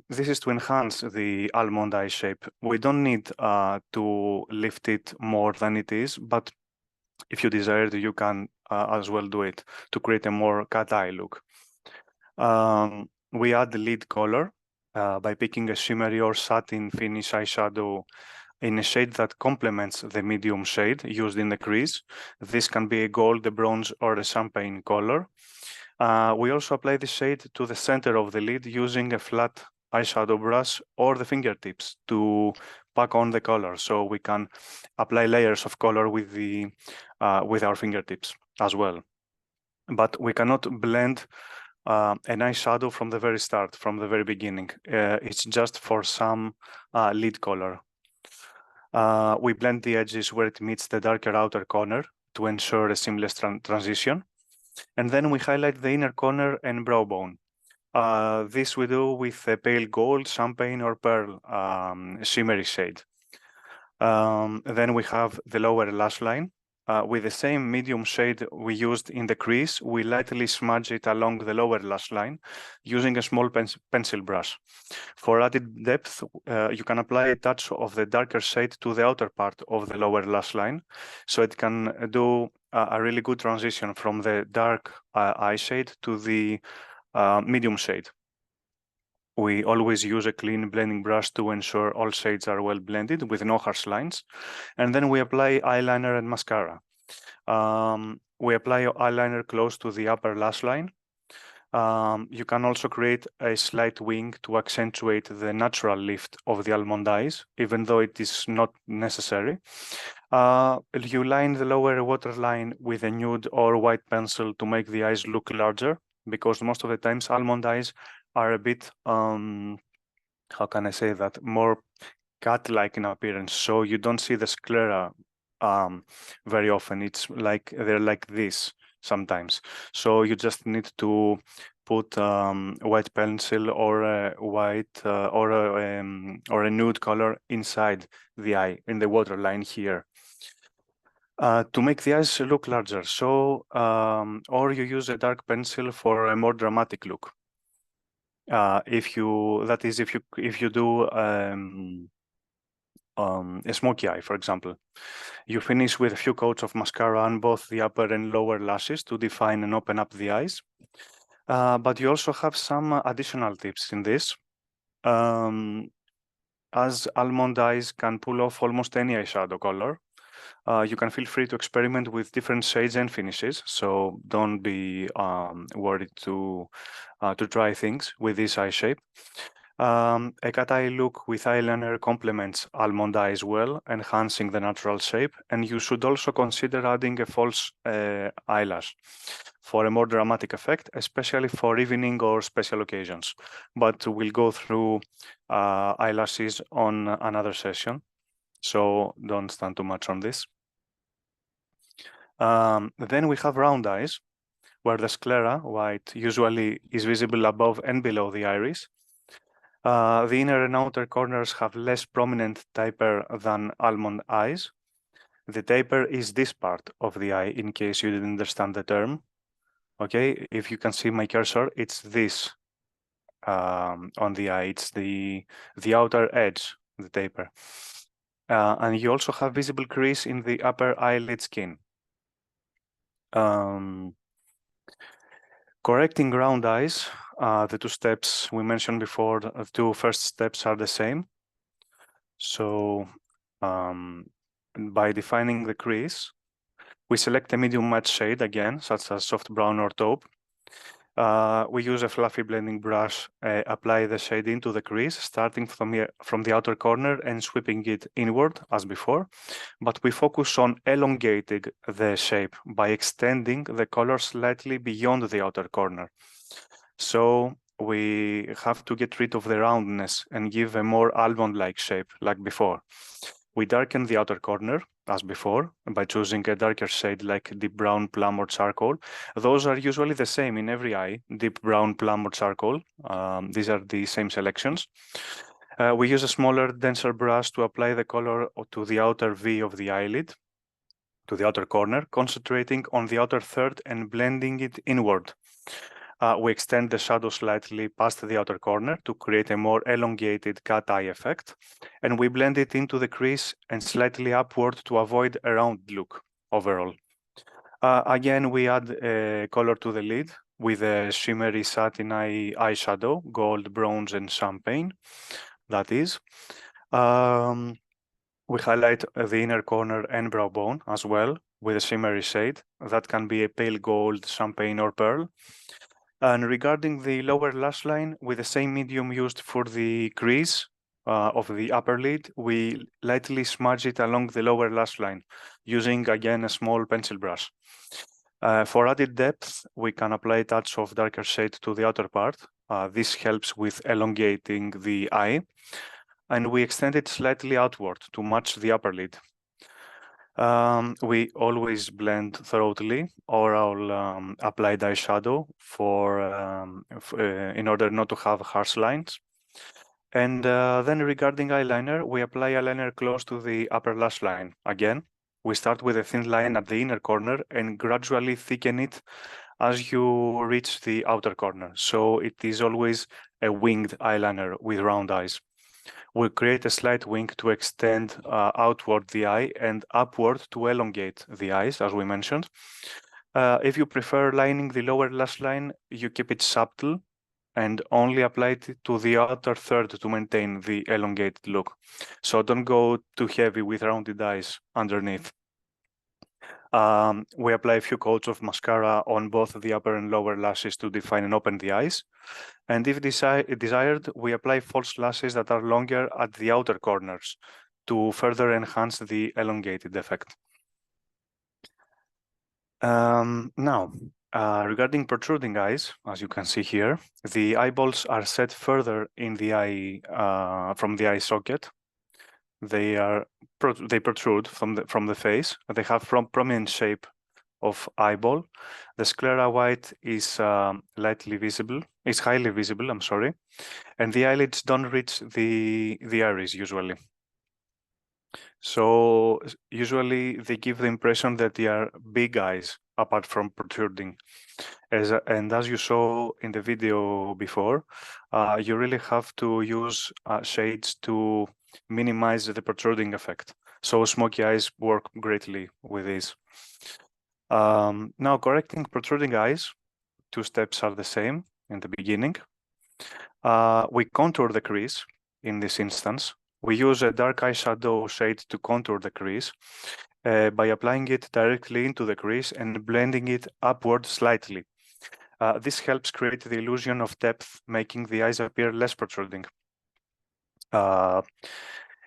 This is to enhance the almond eye shape. We don't need to lift it more than it is, but if you desire, you can as well do it to create a more cat eye look. We add the lid color by picking a shimmery or satin finish eyeshadow in a shade that complements the medium shade used in the crease. This can be a gold, a bronze, or a champagne color. We also apply the shade to the center of the lid using a flat eyeshadow brush or the fingertips to pack on the color, so we can apply layers of color with our fingertips as well. But we cannot blend an eyeshadow from the very start, from the very beginning. It's just for some lid color. We blend the edges where it meets the darker outer corner to ensure a seamless transition. And then we highlight the inner corner and brow bone. This we do with a pale gold, champagne, or pearl shimmery shade. Then we have the lower lash line. With the same medium shade we used in the crease, we lightly smudge it along the lower lash line using a small pencil brush. For added depth, you can apply a touch of the darker shade to the outer part of the lower lash line, so it can do a really good transition from the dark eye shade to the medium shade. We always use a clean blending brush to ensure all shades are well blended with no harsh lines. And then we apply eyeliner and mascara. We apply eyeliner close to the upper lash line. You can also create a slight wing to accentuate the natural lift of the almond eyes, even though it is not necessary. You line the lower waterline with a nude or white pencil to make the eyes look larger, because most of the times almond eyes are a bit, how can I say that, more cat-like in appearance. So you don't see the sclera very often. It's like they're like this sometimes. So you just need to put white pencil or a white or a nude color inside the eye in the waterline here. To make the eyes look larger. So, or you use a dark pencil for a more dramatic look. If you do a smoky eye, for example, you finish with a few coats of mascara on both the upper and lower lashes to define and open up the eyes. But you also have some additional tips in this. As almond eyes can pull off almost any eyeshadow color, you can feel free to experiment with different shades and finishes. So don't be worried to try things with this eye shape. A cat eye look with eyeliner complements almond eyes well, enhancing the natural shape. And you should also consider adding a false eyelash for a more dramatic effect, especially for evening or special occasions. But we'll go through eyelashes on another session, so don't stand too much on this. Then we have round eyes, where the sclera, white, usually is visible above and below the iris. The inner and outer corners have less prominent taper than almond eyes. The taper is this part of the eye, in case you didn't understand the term. Okay, if you can see my cursor, it's this on the eye. It's the outer edge, the taper. And you also have visible crease in the upper eyelid skin. Correcting round eyes, the two steps we mentioned before, the two first steps are the same. So by defining the crease, we select a medium matte shade again, such as soft brown or taupe. We use a fluffy blending brush, apply the shade into the crease, starting from the outer corner and sweeping it inward as before. But we focus on elongating the shape by extending the color slightly beyond the outer corner. So we have to get rid of the roundness and give a more almond-like shape like before. We darken the outer corner as before by choosing a darker shade like deep brown, plum or charcoal. Those are usually the same in every eye, deep brown, plum or charcoal. These are the same selections. We use a smaller, denser brush to apply the color to the outer V of the eyelid, to the outer corner, concentrating on the outer third and blending it inward. We extend the shadow slightly past the outer corner to create a more elongated cat eye effect, and we blend it into the crease and slightly upward to avoid a round look overall. Again, we add a color to the lid with a shimmery satin eyeshadow, gold, bronze, and champagne, that is. We highlight the inner corner and brow bone as well with a shimmery shade. That can be a pale gold, champagne, or pearl. And regarding the lower lash line, with the same medium used for the crease of the upper lid, we lightly smudge it along the lower lash line using, again, a small pencil brush. For added depth, we can apply a touch of darker shade to the outer part. This helps with elongating the eye, and we extend it slightly outward to match the upper lid. We always blend thoroughly oral applied eyeshadow in order not to have harsh lines. And then regarding eyeliner, we apply eyeliner close to the upper lash line. Again, we start with a thin line at the inner corner and gradually thicken it as you reach the outer corner. So it is always a winged eyeliner with round eyes. We create a slight wing to extend outward the eye and upward to elongate the eyes, as we mentioned. If you prefer lining the lower lash line, you keep it subtle and only apply it to the outer third to maintain the elongated look. So don't go too heavy with rounded eyes underneath. We apply a few coats of mascara on both the upper and lower lashes to define and open the eyes. And if desired, we apply false lashes that are longer at the outer corners to further enhance the elongated effect. Now, regarding protruding eyes, as you can see here, the eyeballs are set further in the eye from the eye socket. They protrude from the face. They have prominent shape of eyeball. The sclera white is highly visible, I'm sorry, and the eyelids don't reach the iris usually. So usually they give the impression that they are big eyes apart from protruding. And as you saw in the video before, you really have to use shades to minimize the protruding effect. So smoky eyes work greatly with this. Now, correcting protruding eyes, 2 steps are the same in the beginning. We contour the crease in this instance. We use a dark eyeshadow shade to contour the crease by applying it directly into the crease and blending it upward slightly. This helps create the illusion of depth, making the eyes appear less protruding.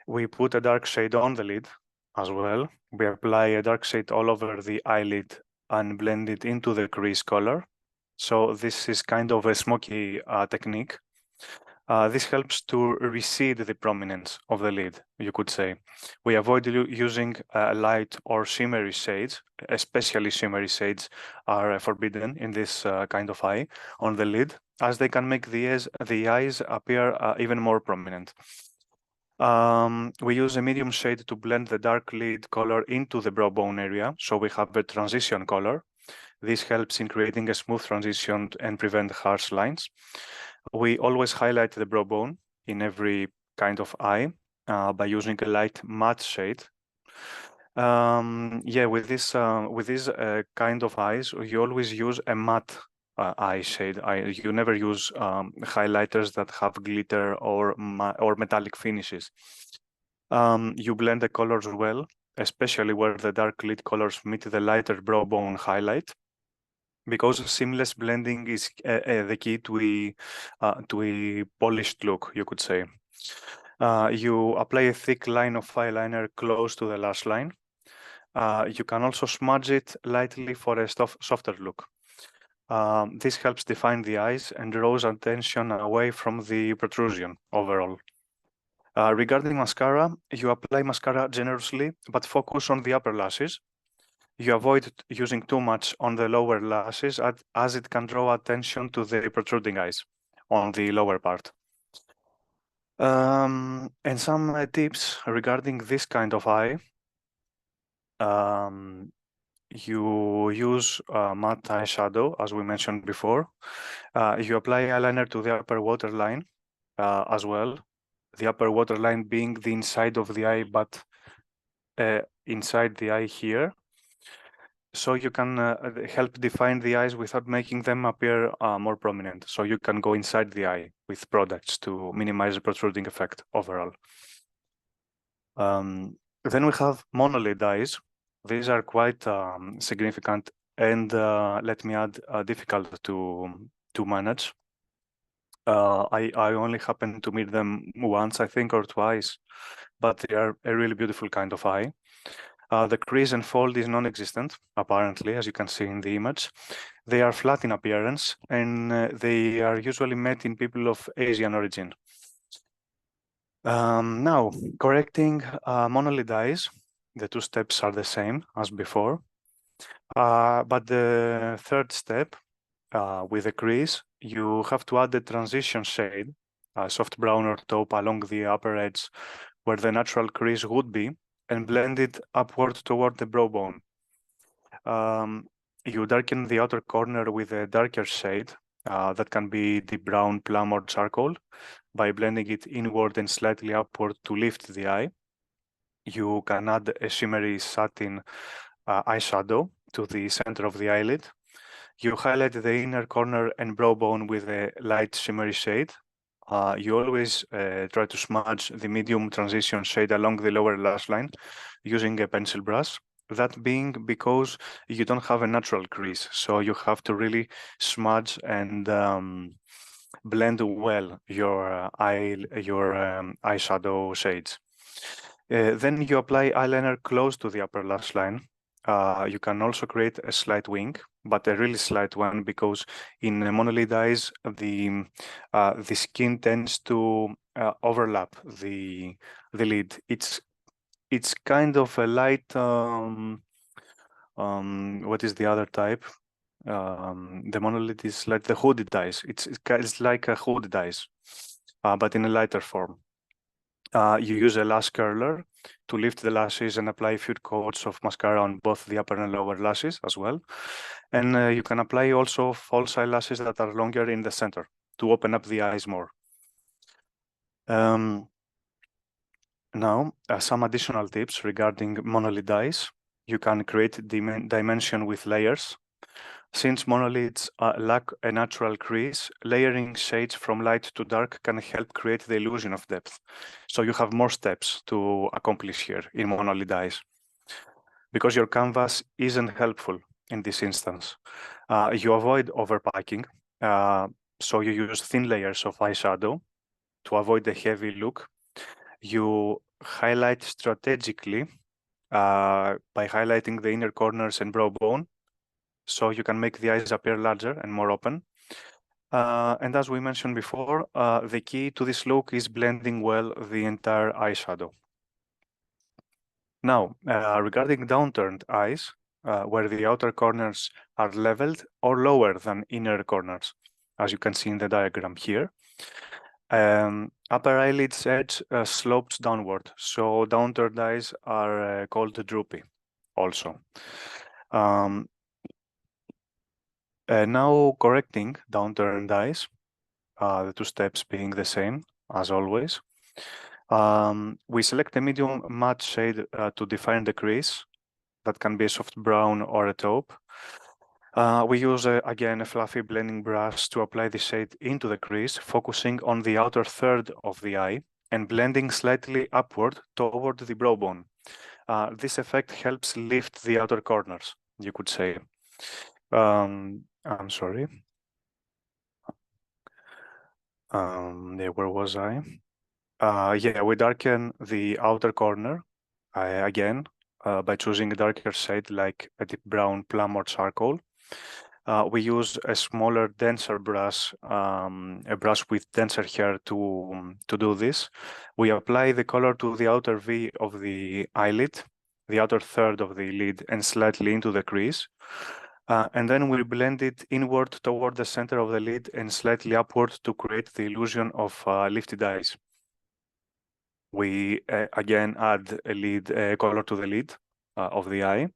We put a dark shade on the lid as well. We apply a dark shade all over the eyelid and blend it into the crease color. So this is kind of a smoky technique. This helps to recede the prominence of the lid, you could say. We avoid using light or shimmery shades, especially shimmery shades are forbidden in this kind of eye on the lid, as they can make the eyes appear even more prominent. We use a medium shade to blend the dark lid color into the brow bone area, so we have a transition color. This helps in creating a smooth transition and prevent harsh lines. We always highlight the brow bone in every kind of eye by using a light matte shade. With this kind of eyes, you always use a matte eye shade. You never use highlighters that have glitter or metallic finishes. You blend the colors well, especially where the dark lid colors meet the lighter brow bone highlight, because seamless blending is the key to a polished look, you could say. You apply a thick line of eyeliner close to the lash line. You can also smudge it lightly for a softer look. This helps define the eyes and draws attention away from the protrusion overall. Regarding mascara, you apply mascara generously, but focus on the upper lashes. You avoid using too much on the lower lashes as it can draw attention to the protruding eyes on the lower part. And some tips regarding this kind of eye. You use matte eyeshadow, as we mentioned before. You apply eyeliner to the upper waterline as well. The upper waterline being the inside of the eye, but inside the eye here. So you can help define the eyes without making them appear more prominent. So you can go inside the eye with products to minimize the protruding effect overall. Then we have monolid eyes. These are quite significant and let me add, difficult to manage. I only happened to meet them once, I think, or twice, but they are a really beautiful kind of eye. The crease and fold is non-existent, apparently, as you can see in the image. They are flat in appearance, and they are usually met in people of Asian origin. Now, correcting monolid eyes, the two steps are the same as before, but the third step, with the crease, you have to add the transition shade, soft brown or taupe along the upper edge where the natural crease would be, and blend it upward toward the brow bone. You darken the outer corner with a darker shade that can be deep brown, plum, or charcoal by blending it inward and slightly upward to lift the eye. You can add a shimmery satin eyeshadow to the center of the eyelid. You highlight the inner corner and brow bone with a light shimmery shade. You always try to smudge the medium transition shade along the lower lash line using a pencil brush. That being because you don't have a natural crease, so you have to really smudge and blend well your eyeshadow shades. Then you apply eyeliner close to the upper lash line. You can also create a slight wing, but a really slight one, because in monolid eyes, the skin tends to overlap the lid. It's kind of a light. What is the other type? The monolid is like the hooded eyes. It's like a hooded eyes, but in a lighter form. You use a lash curler to lift the lashes and apply a few coats of mascara on both the upper and lower lashes as well. And you can apply also false eyelashes that are longer in the center to open up the eyes more. Now, some additional tips regarding monolid eyes. You can create dimension with layers. Since monolids lack a natural crease, layering shades from light to dark can help create the illusion of depth. So you have more steps to accomplish here in monolid eyes. Because your canvas isn't helpful in this instance, you avoid overpacking. So you use thin layers of eyeshadow to avoid the heavy look. You highlight strategically by highlighting the inner corners and brow bone, so you can make the eyes appear larger and more open. And as we mentioned before, the key to this look is blending well the entire eyeshadow. Now, regarding downturned eyes, where the outer corners are leveled or lower than inner corners, as you can see in the diagram here. Upper eyelid's edge slopes downward, so downturned eyes are called droopy also. Now correcting downturned eyes, the two steps being the same as always. We select a medium matte shade to define the crease. That can be a soft brown or a taupe. We use, again, a fluffy blending brush to apply the shade into the crease, focusing on the outer third of the eye and blending slightly upward toward the brow bone. This effect helps lift the outer corners, you could say. I'm sorry. Where was I? Yeah, we darken the outer corner again by choosing a darker shade like a deep brown, plum, or charcoal. We use a smaller, denser brush, a brush with denser hair to do this. We apply the color to the outer V of the eyelid, the outer third of the lid, and slightly into the crease. And then we blend it inward toward the center of the lid and slightly upward to create the illusion of lifted eyes. We again add a color to the lid of the eye.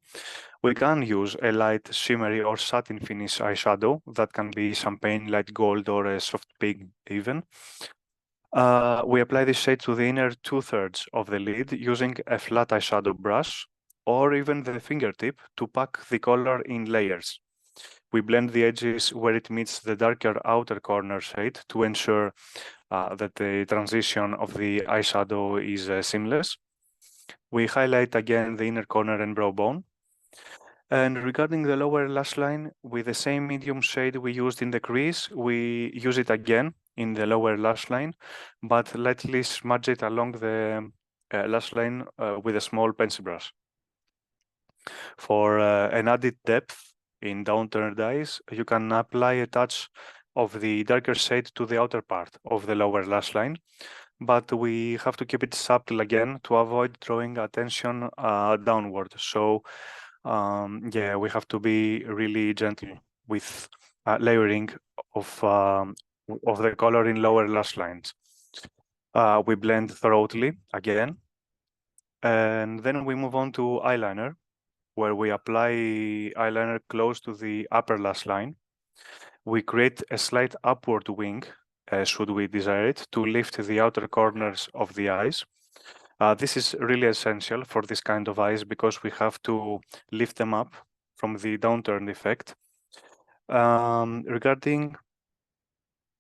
We can use a light shimmery or satin finish eyeshadow that can be champagne, light gold, or a soft pink even. We apply this shade to the inner 2/3 of the lid using a flat eyeshadow brush or even the fingertip to pack the color in layers. We blend the edges where it meets the darker outer corner shade to ensure that the transition of the eyeshadow is seamless. We highlight again the inner corner and brow bone. And regarding the lower lash line, with the same medium shade we used in the crease, we use it again in the lower lash line, but lightly smudge it along the lash line with a small pencil brush. For an added depth in downturned eyes, you can apply a touch of the darker shade to the outer part of the lower lash line, but we have to keep it subtle again to avoid drawing attention downward. So yeah, we have to be really gentle with layering of the color in lower lash lines. We blend thoroughly again, and then we move on to eyeliner, where we apply eyeliner close to the upper lash line. We create a slight upward wing, should we desire it, to lift the outer corners of the eyes. This is really essential for this kind of eyes because we have to lift them up from the downturn effect. Regarding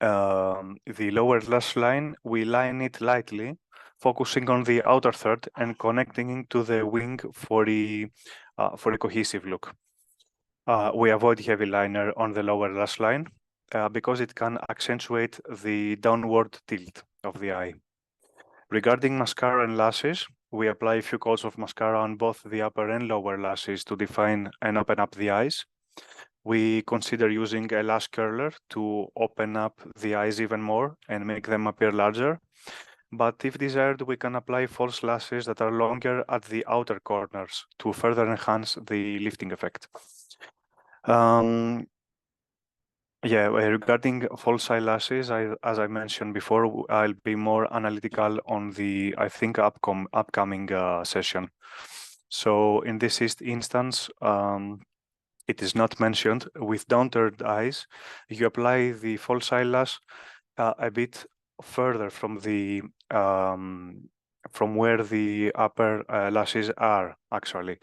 the lower lash line, we line it lightly, focusing on the outer third and connecting it to the wing for a cohesive look. We avoid heavy liner on the lower lash line because it can accentuate the downward tilt of the eye. Regarding mascara and lashes, we apply a few coats of mascara on both the upper and lower lashes to define and open up the eyes. We consider using a lash curler to open up the eyes even more and make them appear larger. But if desired, we can apply false lashes that are longer at the outer corners to further enhance the lifting effect. Yeah, regarding false eyelashes, as I mentioned before, I'll be more analytical on the, I think, upcoming session. So in this instance, it is not mentioned. With downturned eyes, you apply the false eyelash a bit further from the from where the upper lashes are actually.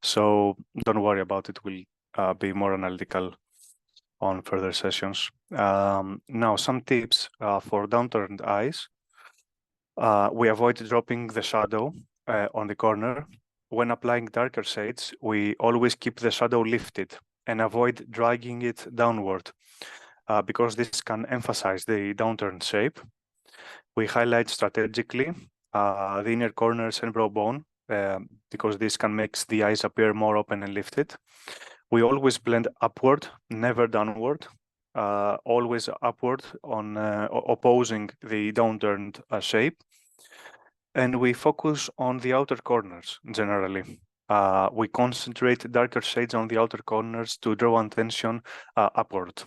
So don't worry about it. We'll be more analytical on further sessions. Now, some tips for downturned eyes. We avoid dropping the shadow on the corner. When applying darker shades, we always keep the shadow lifted and avoid dragging it downward because this can emphasize the downturned shape. We highlight strategically the inner corners and brow bone because this can make the eyes appear more open and lifted. We always blend upward, never downward, always upward on opposing the downturned shape. And we focus on the outer corners generally. We concentrate darker shades on the outer corners to draw attention upward.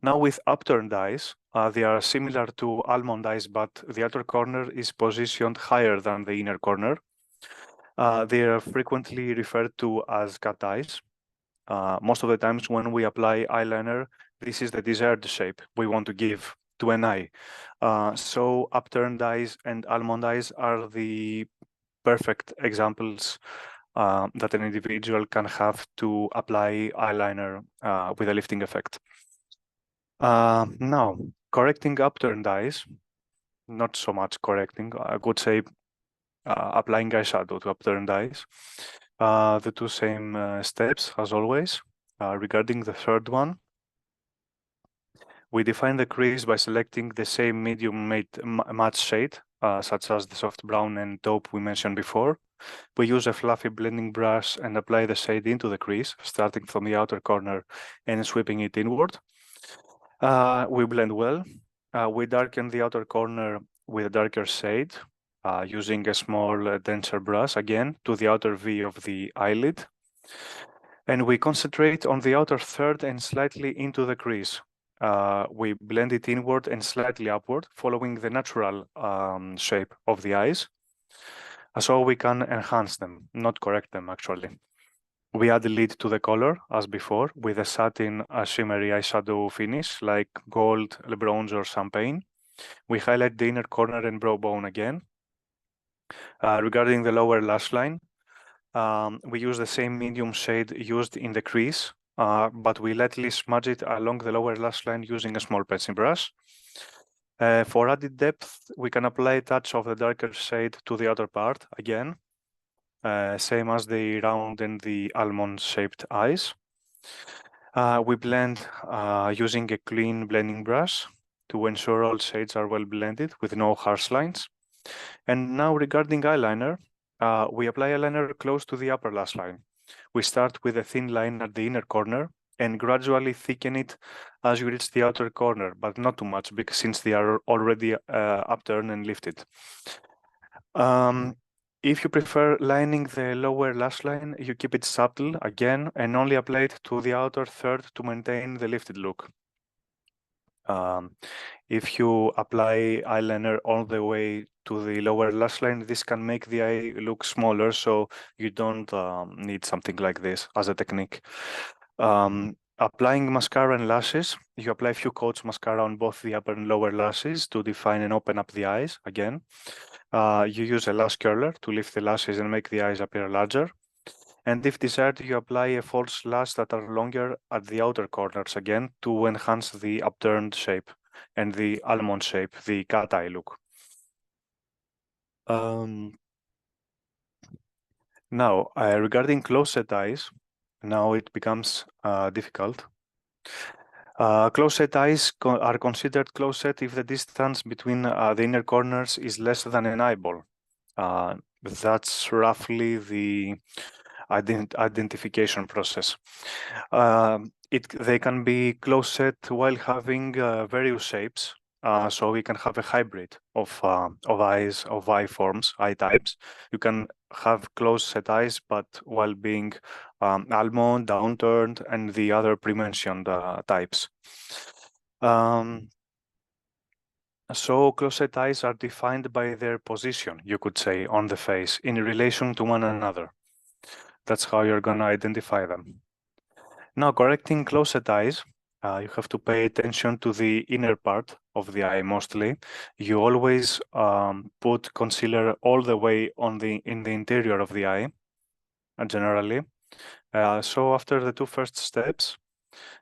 Now with upturned eyes, they are similar to almond eyes, but the outer corner is positioned higher than the inner corner. They are frequently referred to as cat eyes. Most of the times when we apply eyeliner, this is the desired shape we want to give to an eye. So upturned eyes and almond eyes are the perfect examples that an individual can have to apply eyeliner with a lifting effect. Now, correcting upturned eyes, not so much correcting, I would say applying eyeshadow to upturned eyes. The two same steps as always. Regarding the third one, we define the crease by selecting the same medium matte shade, such as the soft brown and taupe we mentioned before. We use a fluffy blending brush and apply the shade into the crease, starting from the outer corner and sweeping it inward. We blend well. We darken the outer corner with a darker shade, using a small denser brush again to the outer V of the eyelid. And we concentrate on the outer third and slightly into the crease. We blend it inward and slightly upward, following the natural shape of the eyes, so we can enhance them, not correct them actually. We add the lid to the color as before with a satin shimmery eyeshadow finish like gold, bronze or champagne. We highlight the inner corner and brow bone again. Regarding the lower lash line, we use the same medium shade used in the crease, but we lightly smudge it along the lower lash line using a small pencil brush. For added depth, we can apply a touch of the darker shade to the outer part again, same as the round and the almond-shaped eyes. We blend using a clean blending brush to ensure all shades are well blended with no harsh lines. And now regarding eyeliner, we apply eyeliner close to the upper lash line. We start with a thin line at the inner corner and gradually thicken it as you reach the outer corner, but not too much because since they are already upturned and lifted. If you prefer lining the lower lash line, you keep it subtle again and only apply it to the outer third to maintain the lifted look. If you apply eyeliner all the way to the lower lash line, this can make the eye look smaller, so you don't need something like this as a technique. Applying mascara and lashes, you apply a few coats mascara on both the upper and lower lashes to define and open up the eyes again. You use a lash curler to lift the lashes and make the eyes appear larger. And if desired, you apply a false lash that are longer at the outer corners again to enhance the upturned shape and the almond shape, the cat eye look. Now, regarding close-set eyes, now it becomes difficult. Close-set eyes are considered close-set if the distance between the inner corners is less than an eyeball. That's roughly the identification process. They can be close-set while having various shapes. So we can have a hybrid of eyes, of eye forms, eye types. You can have close-set eyes, but while being almond, downturned, and the other pre-mentioned types. So close-set eyes are defined by their position, you could say, on the face in relation to one another. That's how you're going to identify them. Now, correcting close-set eyes, you have to pay attention to the inner part of the eye mostly. You always put concealer all the way in the interior of the eye, generally. So after the two first steps,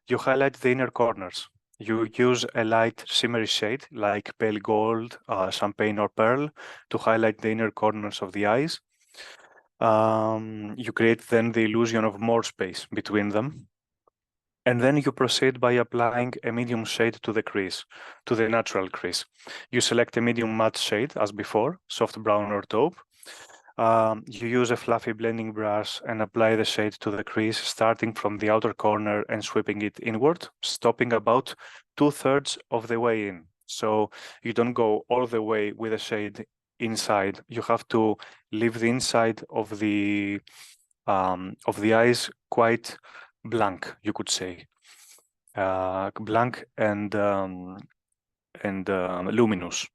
you highlight the inner corners. You use a light shimmery shade like pale gold, champagne or pearl to highlight the inner corners of the eyes. You create then the illusion of more space between them. And then you proceed by applying a medium shade to the crease, to the natural crease. You select a medium matte shade as before, soft brown or taupe. You use a fluffy blending brush and apply the shade to the crease, starting from the outer corner and sweeping it inward, stopping about 2/3 of the way in. So you don't go all the way with the shade inside. You have to leave the inside of the eyes quite blank, you could say, blank and luminous.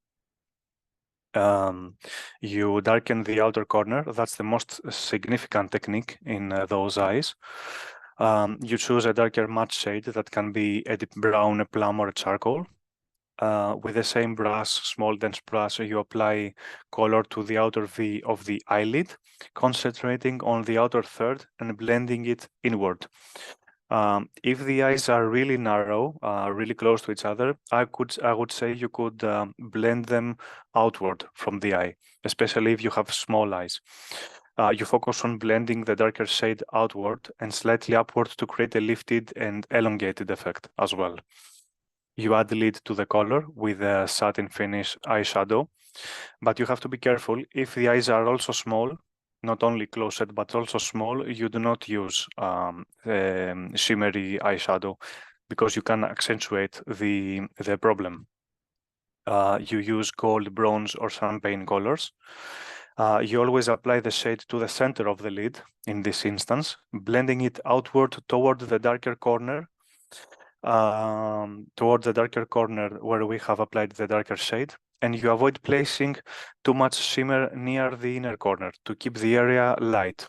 You darken the outer corner. That's the most significant technique in those eyes. You choose a darker matte shade that can be a deep brown, a plum, or a charcoal. With the same brush, small dense brush, you apply color to the outer V of the eyelid, concentrating on the outer third and blending it inward. If the eyes are really narrow, really close to each other, I would say you could blend them outward from the eye, especially if you have small eyes. You focus on blending the darker shade outward and slightly upward to create a lifted and elongated effect as well. You add the lid to the color with a satin finish eyeshadow, but you have to be careful. If the eyes are also small, not only closed but also small, you do not use shimmery eyeshadow because you can accentuate the problem. You use gold, bronze, or champagne colors. You always apply the shade to the center of the lid in this instance, blending it outward toward the darker corner, where we have applied the darker shade. And you avoid placing too much shimmer near the inner corner to keep the area light.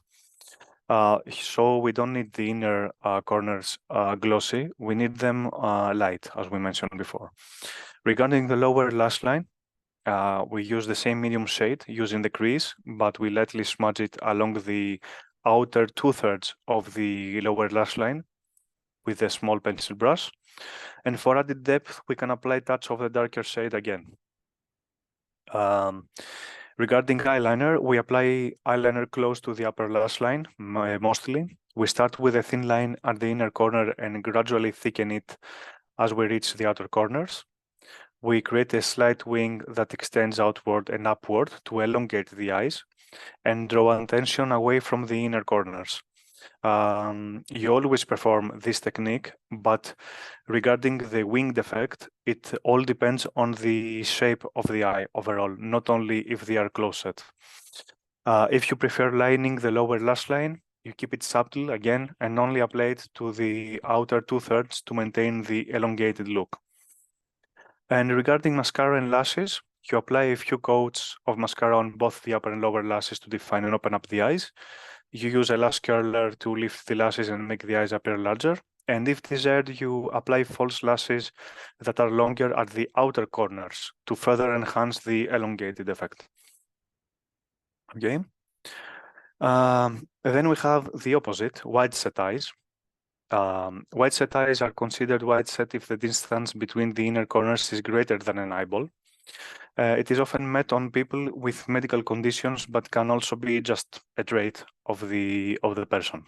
So we don't need the inner corners glossy, we need them light, as we mentioned before. Regarding the lower lash line, we use the same medium shade using the crease, but we lightly smudge it along the outer 2/3 of the lower lash line with a small pencil brush. And for added depth, we can apply a touch of the darker shade again. Regarding eyeliner, we apply eyeliner close to the upper lash line, mostly. We start with a thin line at the inner corner and gradually thicken it as we reach the outer corners. We create a slight wing that extends outward and upward to elongate the eyes and draw attention away from the inner corners. You always perform this technique, but regarding the winged effect, it all depends on the shape of the eye overall, not only if they are closed. If you prefer lining the lower lash line, you keep it subtle again and only apply it to the outer 2/3 to maintain the elongated look. And regarding mascara and lashes, you apply a few coats of mascara on both the upper and lower lashes to define and open up the eyes. You use a lash curler to lift the lashes and make the eyes appear larger. And if desired, you apply false lashes that are longer at the outer corners to further enhance the elongated effect. Okay. Then we have the opposite, wide set eyes. Wide set eyes are considered wide set if the distance between the inner corners is greater than an eyeball. It is often met on people with medical conditions, but can also be just a trait of the person.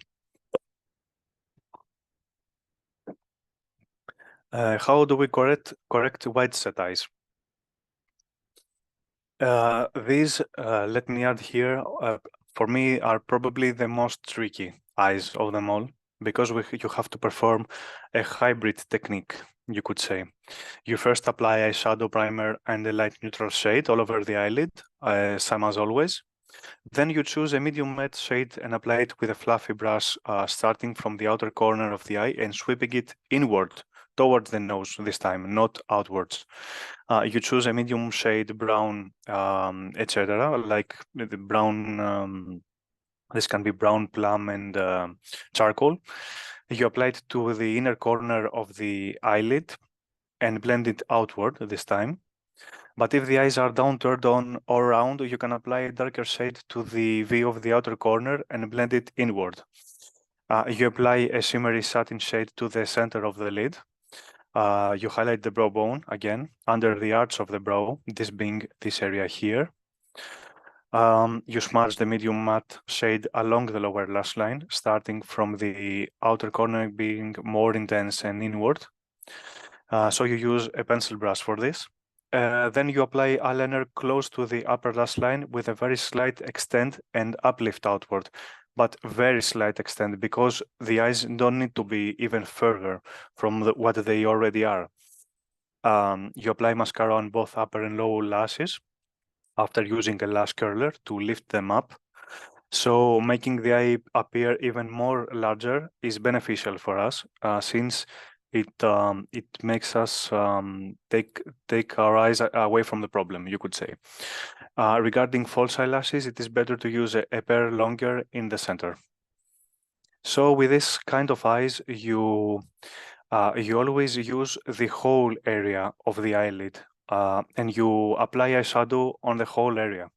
How do we correct wide set eyes? These, let me add here, for me are probably the most tricky eyes of them all, because you have to perform a hybrid technique, you could say. You first apply eyeshadow primer and a light neutral shade all over the eyelid, same as always. Then you choose a medium matte shade and apply it with a fluffy brush, starting from the outer corner of the eye and sweeping it inward towards the nose this time, not outwards. You choose a medium shade brown, etc., like the brown. This can be brown plum and charcoal. You apply it to the inner corner of the eyelid and blend it outward this time. But if the eyes are downturned on or round, you can apply a darker shade to the V of the outer corner and blend it inward. You apply a shimmery satin shade to the center of the lid. You highlight the brow bone again under the arch of the brow, this being this area here. You smudge the medium matte shade along the lower lash line, starting from the outer corner being more intense and inward. So you use a pencil brush for this. Then you apply eyeliner close to the upper lash line with a very slight extend and uplift outward, but very slight extend because the eyes don't need to be even further from what they already are. You apply mascara on both upper and lower lashes after using a lash curler to lift them up. So making the eye appear even more larger is beneficial for us since it makes us take our eyes away from the problem, you could say. Regarding false eyelashes, it is better to use a pair longer in the center. So with this kind of eyes, you always use the whole area of the eyelid and you apply eyeshadow on the whole area.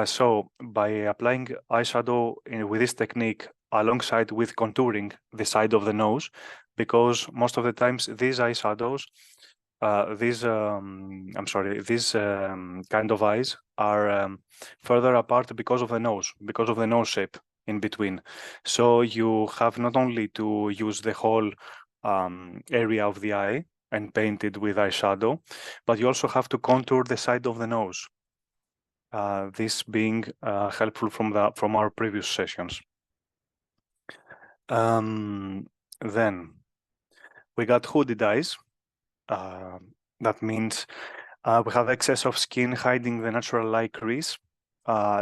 So by applying eyeshadow with this technique alongside with contouring the side of the nose, because most of the times these eyeshadows, these kind of eyes are further apart because of the nose shape in between. So you have not only to use the whole area of the eye and paint it with eyeshadow, but you also have to contour the side of the nose. this being helpful from our previous sessions. Then we got hooded eyes. That means we have excess of skin hiding the natural light crease.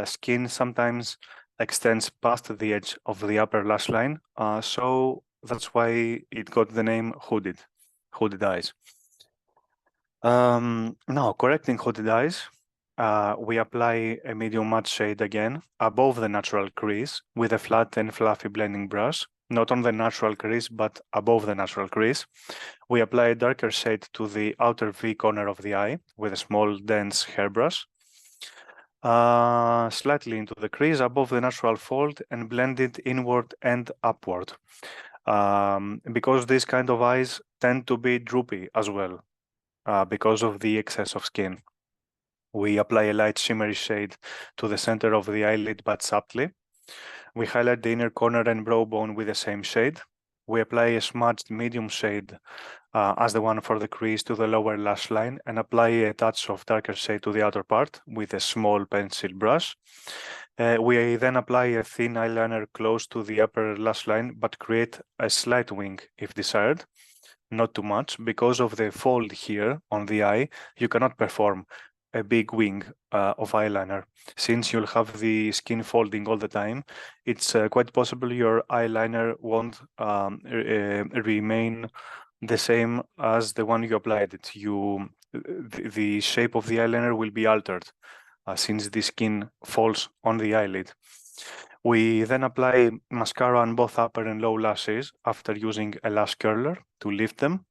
Skin sometimes extends past the edge of the upper lash line, so that's why it got the name hooded eyes. Now, correcting hooded eyes, we apply a medium matte shade again above the natural crease with a flat and fluffy blending brush, not on the natural crease, but above the natural crease. We apply a darker shade to the outer V corner of the eye with a small dense hairbrush, slightly into the crease above the natural fold and blend it inward and upward. Because these kind of eyes tend to be droopy as well, because of the excess of skin. We apply a light shimmery shade to the center of the eyelid, but subtly. We highlight the inner corner and brow bone with the same shade. We apply a smudged medium shade as the one for the crease to the lower lash line and apply a touch of darker shade to the outer part with a small pencil brush. We then apply a thin eyeliner close to the upper lash line, but create a slight wing if desired, not too much. Because of the fold here on the eye, you cannot perform a big wing of eyeliner. Since you'll have the skin folding all the time, it's quite possible your eyeliner won't remain the same as the one you applied it. The shape of the eyeliner will be altered since the skin falls on the eyelid. We then apply mascara on both upper and low lashes after using a lash curler to lift them.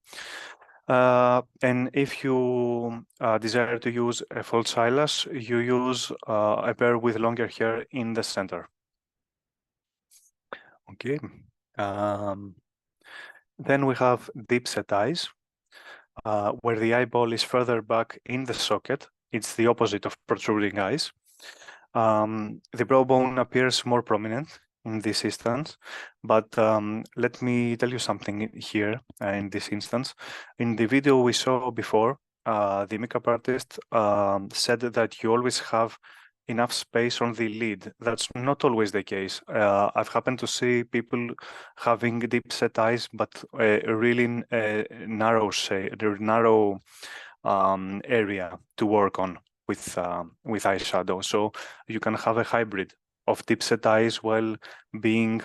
And if you desire to use a false eyelash, you use a pair with longer hair in the center. Okay. Then we have deep set eyes, where the eyeball is further back in the socket. It's the opposite of protruding eyes. The brow bone appears more prominent in this instance, but let me tell you something here in this instance. In the video we saw before, the makeup artist said that you always have enough space on the lid. That's not always the case. I've happened to see people having deep set eyes, but a really narrow shade, narrow area to work on with eyeshadow. So you can have a hybrid of deep set eyes while being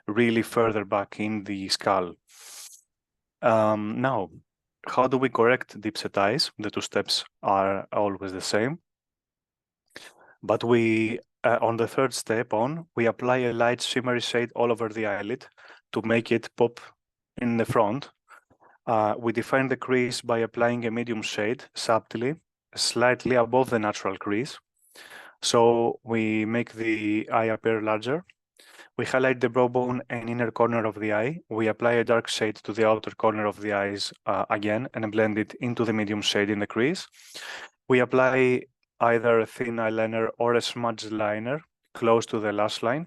really further back in the skull. Now, how do we correct deep set eyes? The two steps are always the same. But we, on the third step we apply a light shimmery shade all over the eyelid to make it pop in the front. We define the crease by applying a medium shade subtly, slightly above the natural crease. So we make the eye appear larger. We highlight the brow bone and inner corner of the eye. We apply a dark shade to the outer corner of the eyes again and blend it into the medium shade in the crease. We apply either a thin eyeliner or a smudged liner close to the lash line,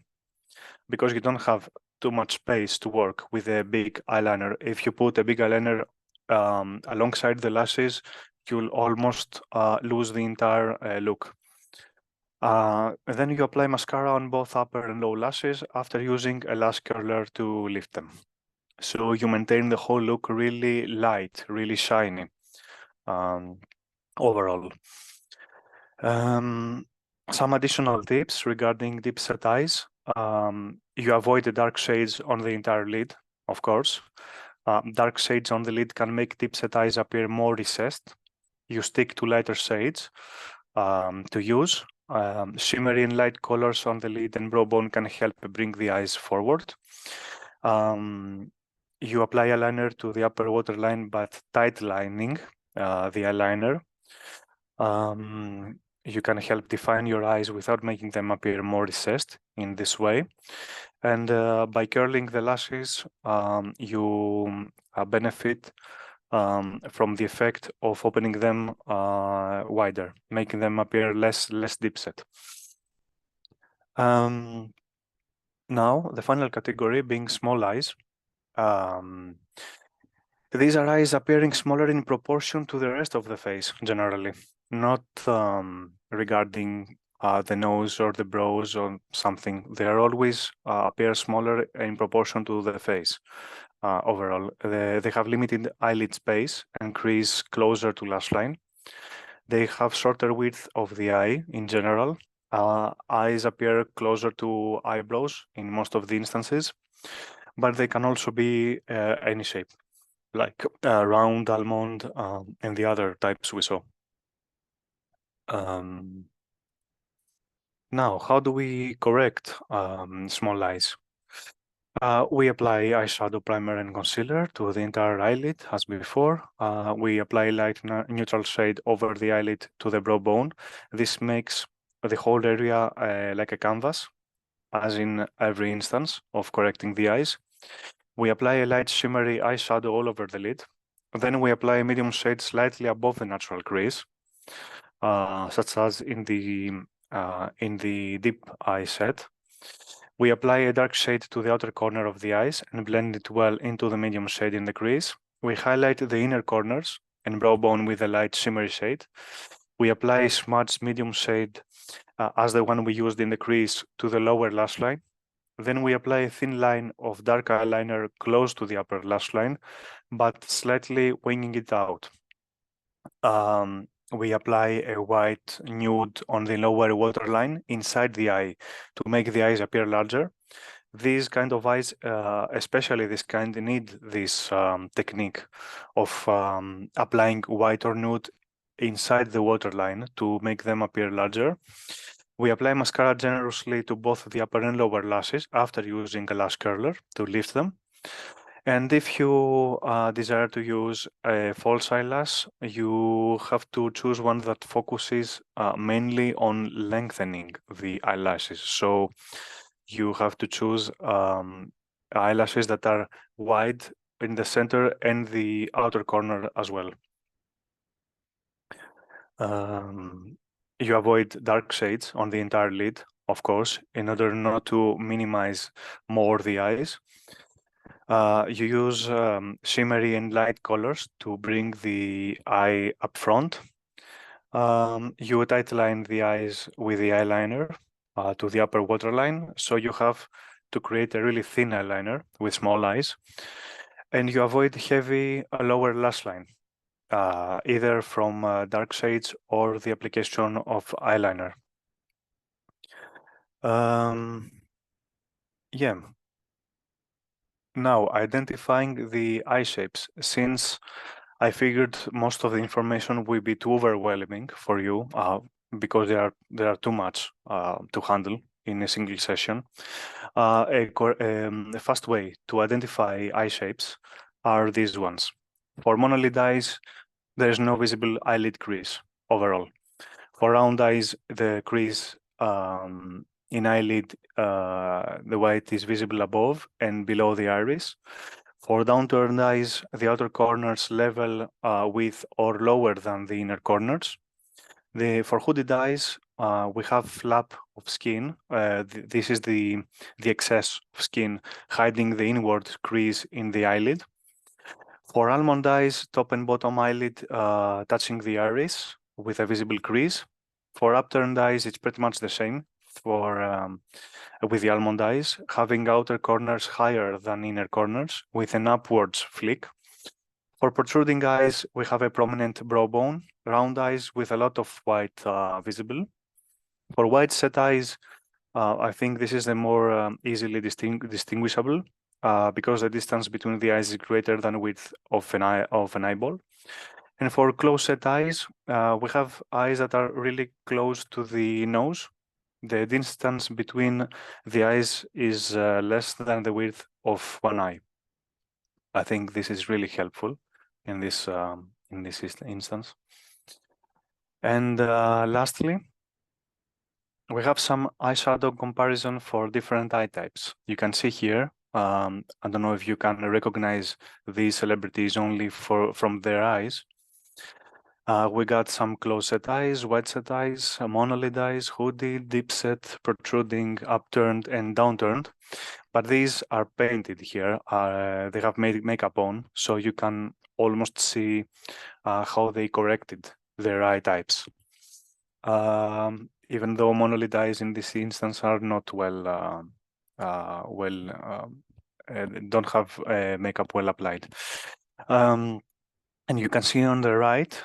because you don't have too much space to work with a big eyeliner. If you put a big eyeliner alongside the lashes, you'll almost lose the entire look. Then you apply mascara on both upper and low lashes after using a lash curler to lift them. So you maintain the whole look really light, really shiny overall. Some additional tips regarding deep set eyes. You avoid the dark shades on the entire lid, of course. Dark shades on the lid can make deep set eyes appear more recessed. You stick to lighter shades to use. Shimmery and light colors on the lid and brow bone can help bring the eyes forward. You apply eyeliner to the upper waterline, but tight lining the eyeliner. You can help define your eyes without making them appear more recessed in this way. And by curling the lashes, you benefit from the effect of opening them wider, making them appear less deep set. Now, the final category being small eyes. These are eyes appearing smaller in proportion to the rest of the face, generally, not regarding the nose or the brows or something, they are always appear smaller in proportion to the face. Overall, they have limited eyelid space and crease closer to lash line. They have shorter width of the eye in general. Eyes appear closer to eyebrows in most of the instances, but they can also be any shape, like round, almond, and the other types we saw. Now, how do we correct small eyes? We apply eyeshadow primer and concealer to the entire eyelid as before. We apply light neutral shade over the eyelid to the brow bone. This makes the whole area like a canvas, as in every instance of correcting the eyes. We apply a light shimmery eyeshadow all over the lid. Then we apply a medium shade slightly above the natural crease, such as in the deep eye set. We apply a dark shade to the outer corner of the eyes and blend it well into the medium shade in the crease. We highlight the inner corners and brow bone with a light shimmery shade. We apply a smudged medium shade as the one we used in the crease to the lower lash line. Then we apply a thin line of dark eyeliner close to the upper lash line, but slightly winging it out. We apply a white nude on the lower waterline inside the eye to make the eyes appear larger. These kind of eyes, especially this kind, need this technique of applying white or nude inside the waterline to make them appear larger. We apply mascara generously to both the upper and lower lashes after using a lash curler to lift them. And if you desire to use a false eyelash, you have to choose one that focuses mainly on lengthening the eyelashes. So you have to choose eyelashes that are wide in the center and the outer corner as well. You avoid dark shades on the entire lid, of course, in order not to minimize more the eyes. You use shimmery and light colors to bring the eye up front. You tightline the eyes with the eyeliner to the upper waterline, so you have to create a really thin eyeliner with small eyes. And you avoid heavy lower lash line, either from dark shades or the application of eyeliner. Yeah. Now, identifying the eye shapes, since I figured most of the information will be too overwhelming for you because there are too much to handle in a single session. A fast way to identify eye shapes are these ones. For monolid eyes, there is no visible eyelid crease overall. For round eyes, the crease in eyelid, the white is visible above and below the iris. For downturned eyes, the outer corners level with or lower than the inner corners. For hooded eyes, we have flap of skin. This is the excess of skin hiding the inward crease in the eyelid. For almond eyes, top and bottom eyelid touching the iris with a visible crease. For upturned eyes, it's pretty much the same with the almond eyes, having outer corners higher than inner corners with an upwards flick. For protruding eyes, we have a prominent brow bone, round eyes with a lot of white visible. For wide set eyes, I think this is the more easily distinguishable because the distance between the eyes is greater than width of an eyeball. And for close set eyes, we have eyes that are really close to the nose. The distance between the eyes is less than the width of one eye. I think this is really helpful in this instance. And lastly, we have some eyeshadow comparison for different eye types. You can see here, I don't know if you can recognize these celebrities only from their eyes. We got some close set eyes, wide set eyes, monolid eyes, hooded, deep set, protruding, upturned, and downturned. But these are painted here. They have made makeup on, so you can almost see how they corrected their eye types. even though monolid eyes in this instance are not don't have makeup well applied. And you can see on the right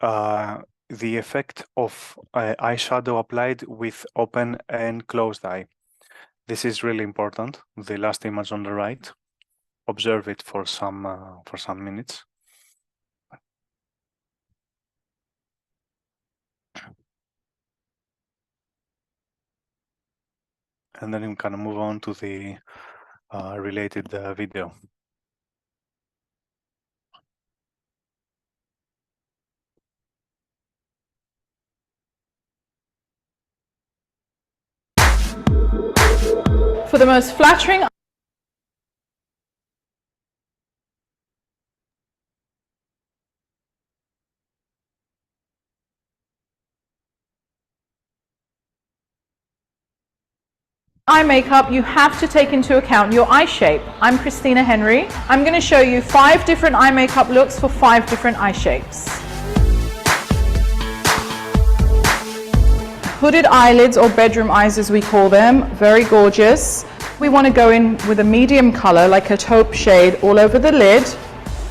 the effect of eyeshadow applied with open and closed eye. This is really important. The last image on the right. Observe it for some minutes. And then we can move on to the related video. For the most flattering eye makeup, you have to take into account your eye shape. I'm Christina Henry. I'm going to show you 5 different eye makeup looks for 5 different eye shapes. Hooded eyelids, or bedroom eyes as we call them, very gorgeous. We want to go in with a medium color, like a taupe shade, all over the lid.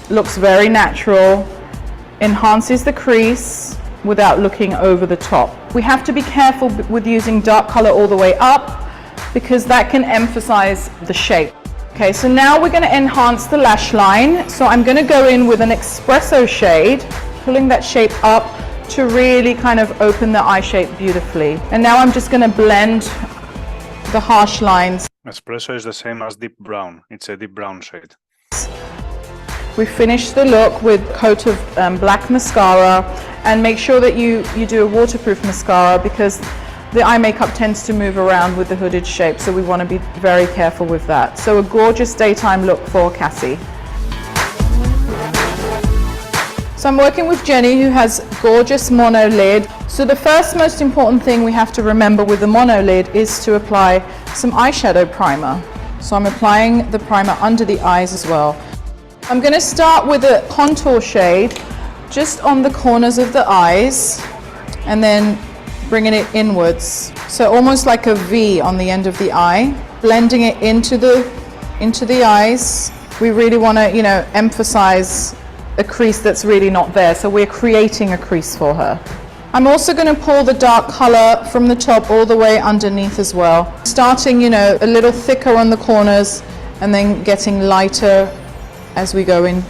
Looks very natural, enhances the crease without looking over the top. We have to be careful with using dark color all the way up, because that can emphasize the shape. Okay, so now we're going to enhance the lash line. So I'm going to go in with an espresso shade, pulling that shape up to really kind of open the eye shape beautifully. And now I'm just going to blend the harsh lines. Espresso is the same as deep brown. It's a deep brown shade. We finish the look with a coat of black mascara, and make sure that you do a waterproof mascara, because the eye makeup tends to move around with the hooded shape, so we want to be very careful with that. So a gorgeous daytime look for Cassie. So I'm working with Jenny, who has gorgeous mono lid. So the first most important thing we have to remember with the mono lid is to apply some eyeshadow primer. So I'm applying the primer under the eyes as well. I'm going to start with a contour shade just on the corners of the eyes, and then bringing it inwards. So almost like a V on the end of the eye, blending it into the eyes. We really want to, emphasize a crease that's really not there. So we're creating a crease for her. I'm also going to pull the dark color from the top all the way underneath as well. Starting, a little thicker on the corners, and then getting lighter as we go in.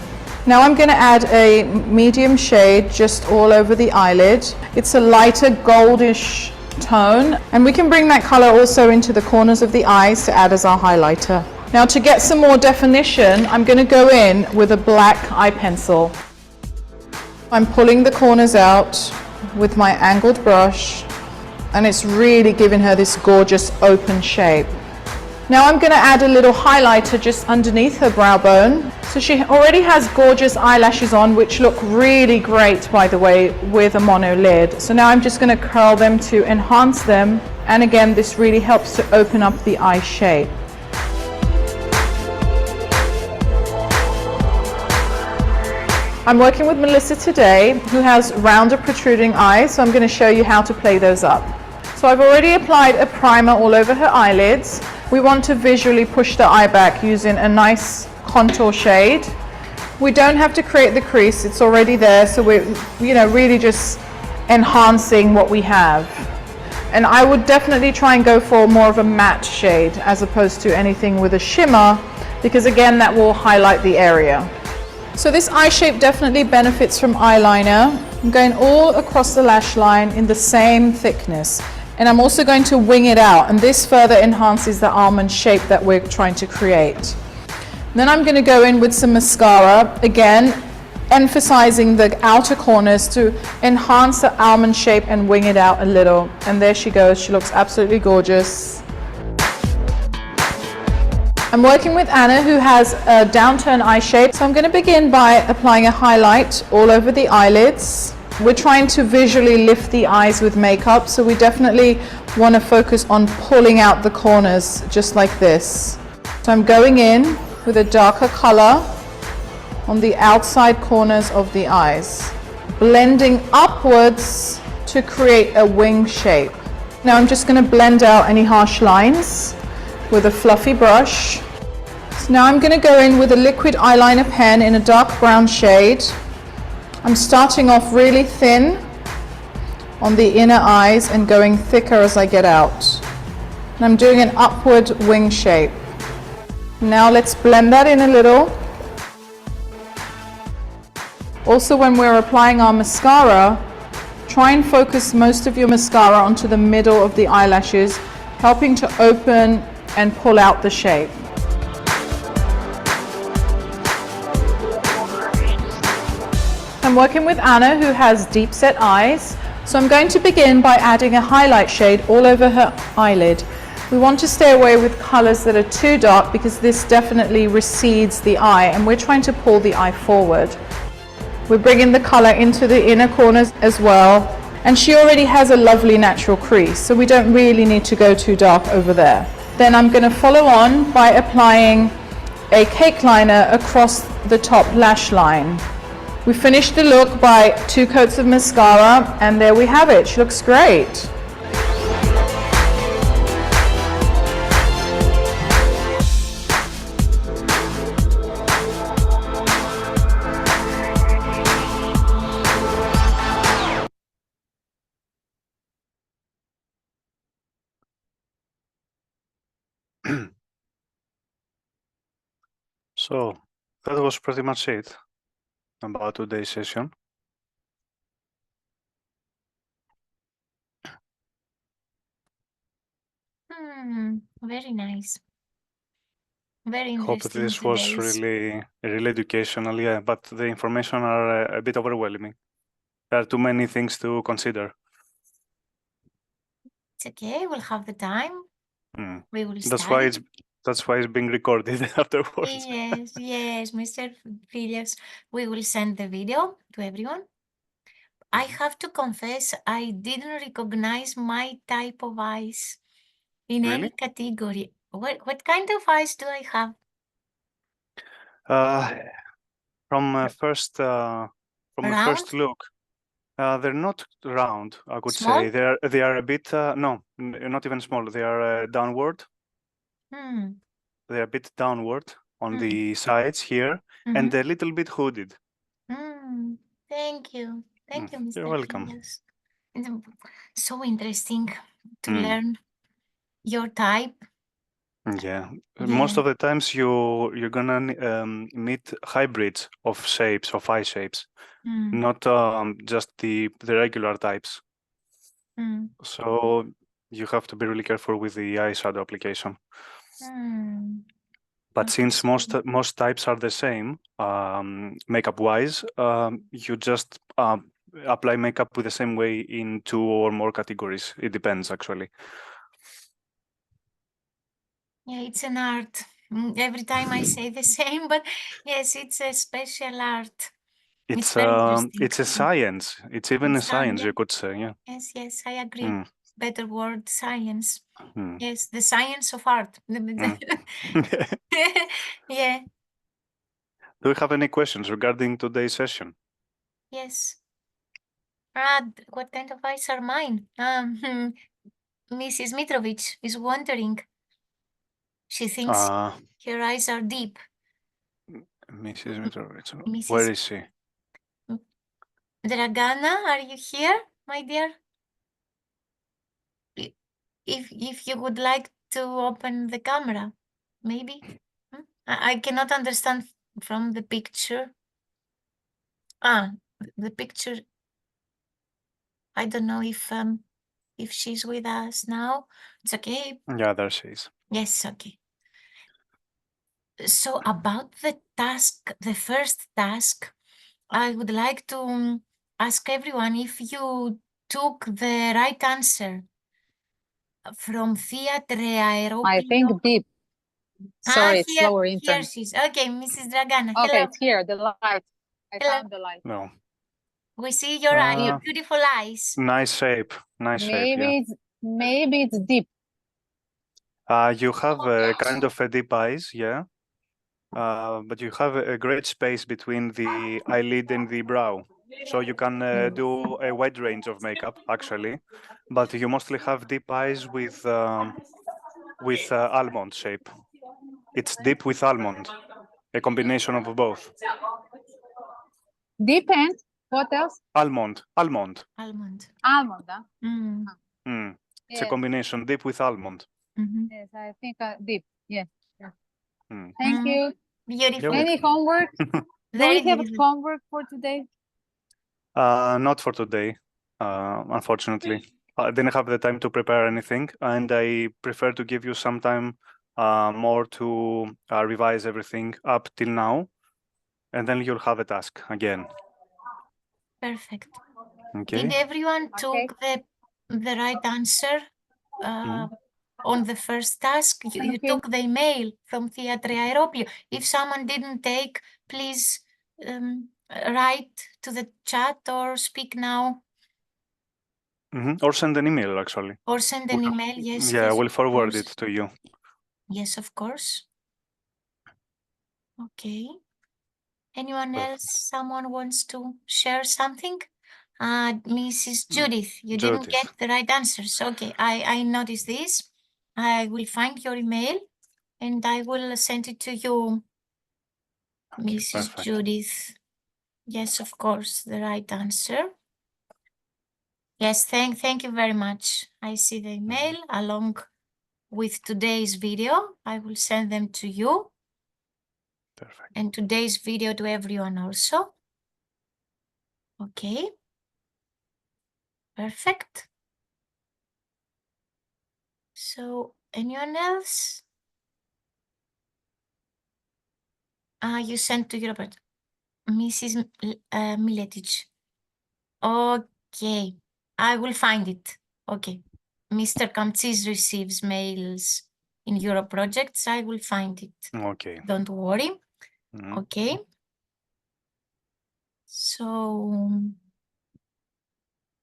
Now I'm going to add a medium shade just all over the eyelid. It's a lighter goldish tone, and we can bring that color also into the corners of the eyes to add as our highlighter. Now to get some more definition, I'm going to go in with a black eye pencil. I'm pulling the corners out with my angled brush, and it's really giving her this gorgeous open shape. Now I'm going to add a little highlighter just underneath her brow bone. So she already has gorgeous eyelashes on, which look really great, by the way, with a mono lid. So now I'm just going to curl them to enhance them. And again, this really helps to open up the eye shape. I'm working with Melissa today, who has rounder protruding eyes. So I'm going to show you how to play those up. So I've already applied a primer all over her eyelids. We want to visually push the eye back using a nice contour shade. We don't have to create the crease, it's already there, so we're really just enhancing what we have. And I would definitely try and go for more of a matte shade as opposed to anything with a shimmer, because again, that will highlight the area. So this eye shape definitely benefits from eyeliner. I'm going all across the lash line in the same thickness. And I'm also going to wing it out, and this further enhances the almond shape that we're trying to create. Then I'm going to go in with some mascara, again emphasizing the outer corners to enhance the almond shape and wing it out a little. And there she goes, she looks absolutely gorgeous. I'm working with Anna, who has a downturn eye shape, so I'm going to begin by applying a highlight all over the eyelids. We're trying to visually lift the eyes with makeup, so we definitely want to focus on pulling out the corners just like this. So I'm going in with a darker color on the outside corners of the eyes, blending upwards to create a wing shape. Now I'm just going to blend out any harsh lines with a fluffy brush. So now I'm going to go in with a liquid eyeliner pen in a dark brown shade. I'm starting off really thin on the inner eyes and going thicker as I get out. And I'm doing an upward wing shape. Now let's blend that in a little. Also, when we're applying our mascara, try and focus most of your mascara onto the middle of the eyelashes, helping to open and pull out the shape. I'm working with Anna, who has deep set eyes, so I'm going to begin by adding a highlight shade all over her eyelid. We want to stay away with colors that are too dark because this definitely recedes the eye, and we're trying to pull the eye forward. We're bringing the color into the inner corners as well, and she already has a lovely natural crease, so we don't really need to go too dark over there. Then I'm going to follow on by applying a cake liner across the top lash line. We finished the look by 2 coats of mascara, and there we have it. She looks great. So that was pretty much it about today's session. Very nice. Very Hope interesting this was today's. really educational, yeah, but the information are a bit overwhelming. There are too many things to consider. It's okay, we'll have the time. We will That's study. that's why it's being recorded afterwards. Yes, yes, Mr. Filios. We will send the video to everyone. I have to confess, I didn't recognize my type of eyes in any Really? category. What kind of eyes do I have? From a first Round? look, they're not round, I would Small? say. They are a bit no, not even small. They are downward. Hmm. They're a bit downward on Mm. the sides here, and a little bit hooded. Thank you. Thank you, Mr. You're welcome. Filios. It's so interesting to learn your type. Yeah. Yeah. Most of the times you're gonna meet hybrids of shapes, of eye shapes, not just the regular types. So you have to be really careful with the eyeshadow application. But since most types are the same, makeup wise, you just apply makeup with the same way in 2 or more categories. It depends, actually. Yeah, it's an art. Every time I say the same, but yes, it's a special art. It's very interesting. It's a science. It's even a science, you could say. Yeah. Yes, yes, I agree. Better word, science. Yes, the science of art. Yeah. Do you have any questions regarding today's session? Yes. What kind of eyes are mine? Mrs. Mitrovic is wondering. She thinks her eyes are deep. Mrs. Mitrovic, where is she? Dragana, are you here, my dear? If you would like to open the camera, maybe. I cannot understand from the picture. The picture. I don't know if she's with us now. It's okay. Yeah, there she is. Yes, okay. So about the task, the first task, I would like to ask everyone if you took the right answer from Theatre Aeropio. I think deep. Sorry, it's lower Here internet. she's. Okay, Mrs. Dragana. Okay, Hello. it's here, the light. I Hello. found the light. No. We see your beautiful eyes. Nice shape. Nice shape, yeah. Maybe it's deep. You have a kind of a deep eyes, yeah. But you have a great space between the eyelid and the brow. So you can do a wide range of makeup, actually, but you mostly have deep eyes with almond shape. It's deep with almond, a combination of both. Deep and what else? Almond. Almond. Almond, huh? It's a Yes, combination, deep with almond. yes, I think deep. Yes. Mm. Thank you. Beautiful. Any homework? Do Very we have beautiful. homework for today? Not for today, unfortunately. I didn't have the time to prepare anything, and I prefer to give you some time more to revise everything up till now, and then you'll have a task again. Perfect. Okay. Did everyone took the right answer on the first task? You took the email from Theatre Aeropio. If someone didn't take, please write to the chat or speak now. Or send an email, actually. Or send an email, yes. Yeah, yes, we'll of forward course. it to you. Yes, of course. Okay. Anyone else? Someone wants to share something? Mrs. Judith, you didn't Judith. get the right answers. Okay, I noticed this. I will find your email and I will send it to you, Mrs. Perfect. Judith. Yes, of course, the right answer. Yes, thank you very much. I see the email along with today's video. I will send them to you. Perfect. And today's video to everyone also. Okay. Perfect. So, anyone else? You sent to Robert. Mrs. Miletic. Okay. I will find it. Okay. Mr. Kamtsis receives mails in Euro projects. I will find it. Okay. Don't worry. Mhm. Okay. So,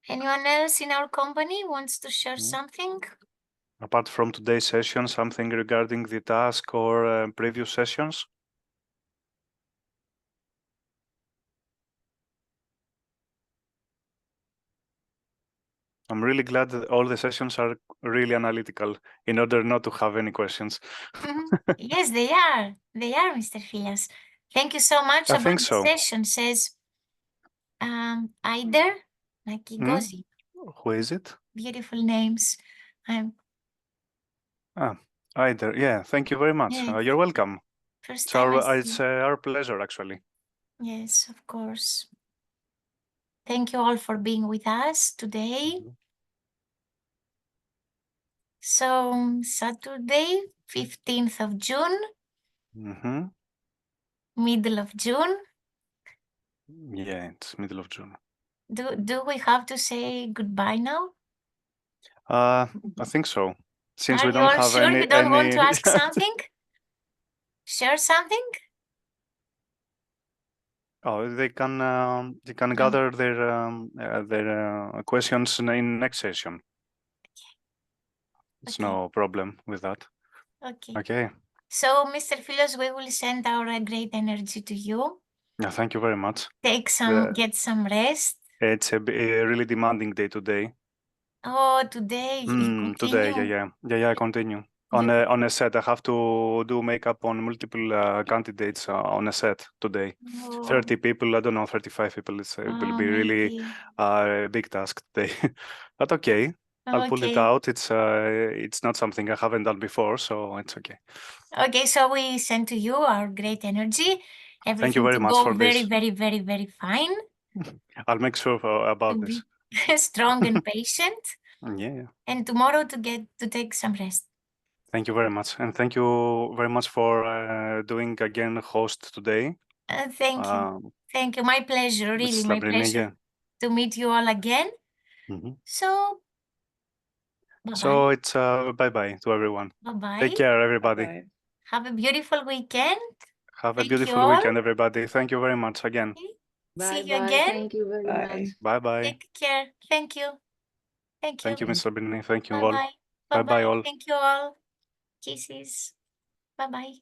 anyone else in our company wants to share something? Apart from today's session, something regarding the task or previous sessions? I'm really glad that all the sessions are really analytical in order not to have any questions. Yes, they are. They are, Mr. Filios. Thank you so much I about think the so. session, says Aider Nakigozi. Who is it? Beautiful names. Either. Yeah, thank you very much. Yeah, You're welcome. first It's time I it's see. our pleasure, actually. Yes, of course. Thank you all for being with us today. So, Saturday, 15th of June, middle of June. Yeah, it's middle of June. Do we have to say goodbye now? I think so. Since Are we you don't all have sure you don't want to ask any... something? Share something? Oh, they can No. gather their questions in next session. It's Okay. no problem with that. Okay. Okay. So, Mr. Filios, we will send our great energy to you. Yeah, thank you very much. Take some, get some rest. It's a really demanding day today. Oh, today you continue? Today, yeah, I continue. On a set, I have to do makeup on multiple candidates on a set today. 30 people, I don't know, 35 people. It will be really a big task today. But okay, I'll pull it out. It's not something I haven't done before, so it's okay. Okay, so we send to you our great energy. Everything Thank you very to much go for very, this. very, very, very fine. I'll make sure about this. Strong and patient. Yeah. And tomorrow to take some rest. Thank you very much. And thank you very much for doing again host today. Thank you. Thank you. My pleasure, really, my pleasure to meet you all again. So, bye-bye. So it's bye-bye to everyone. Bye-bye. Take care, everybody. Bye. Have a beautiful weekend. Have a Thank you beautiful all. weekend, everybody. Thank you very much again. See you again. Thank you very much. Bye-bye. Take care. Thank you. Thank you. Thank you, Mr. Brini. Thank you all. Bye-bye. Bye-bye all. Thank you all. Kisses. Bye-bye.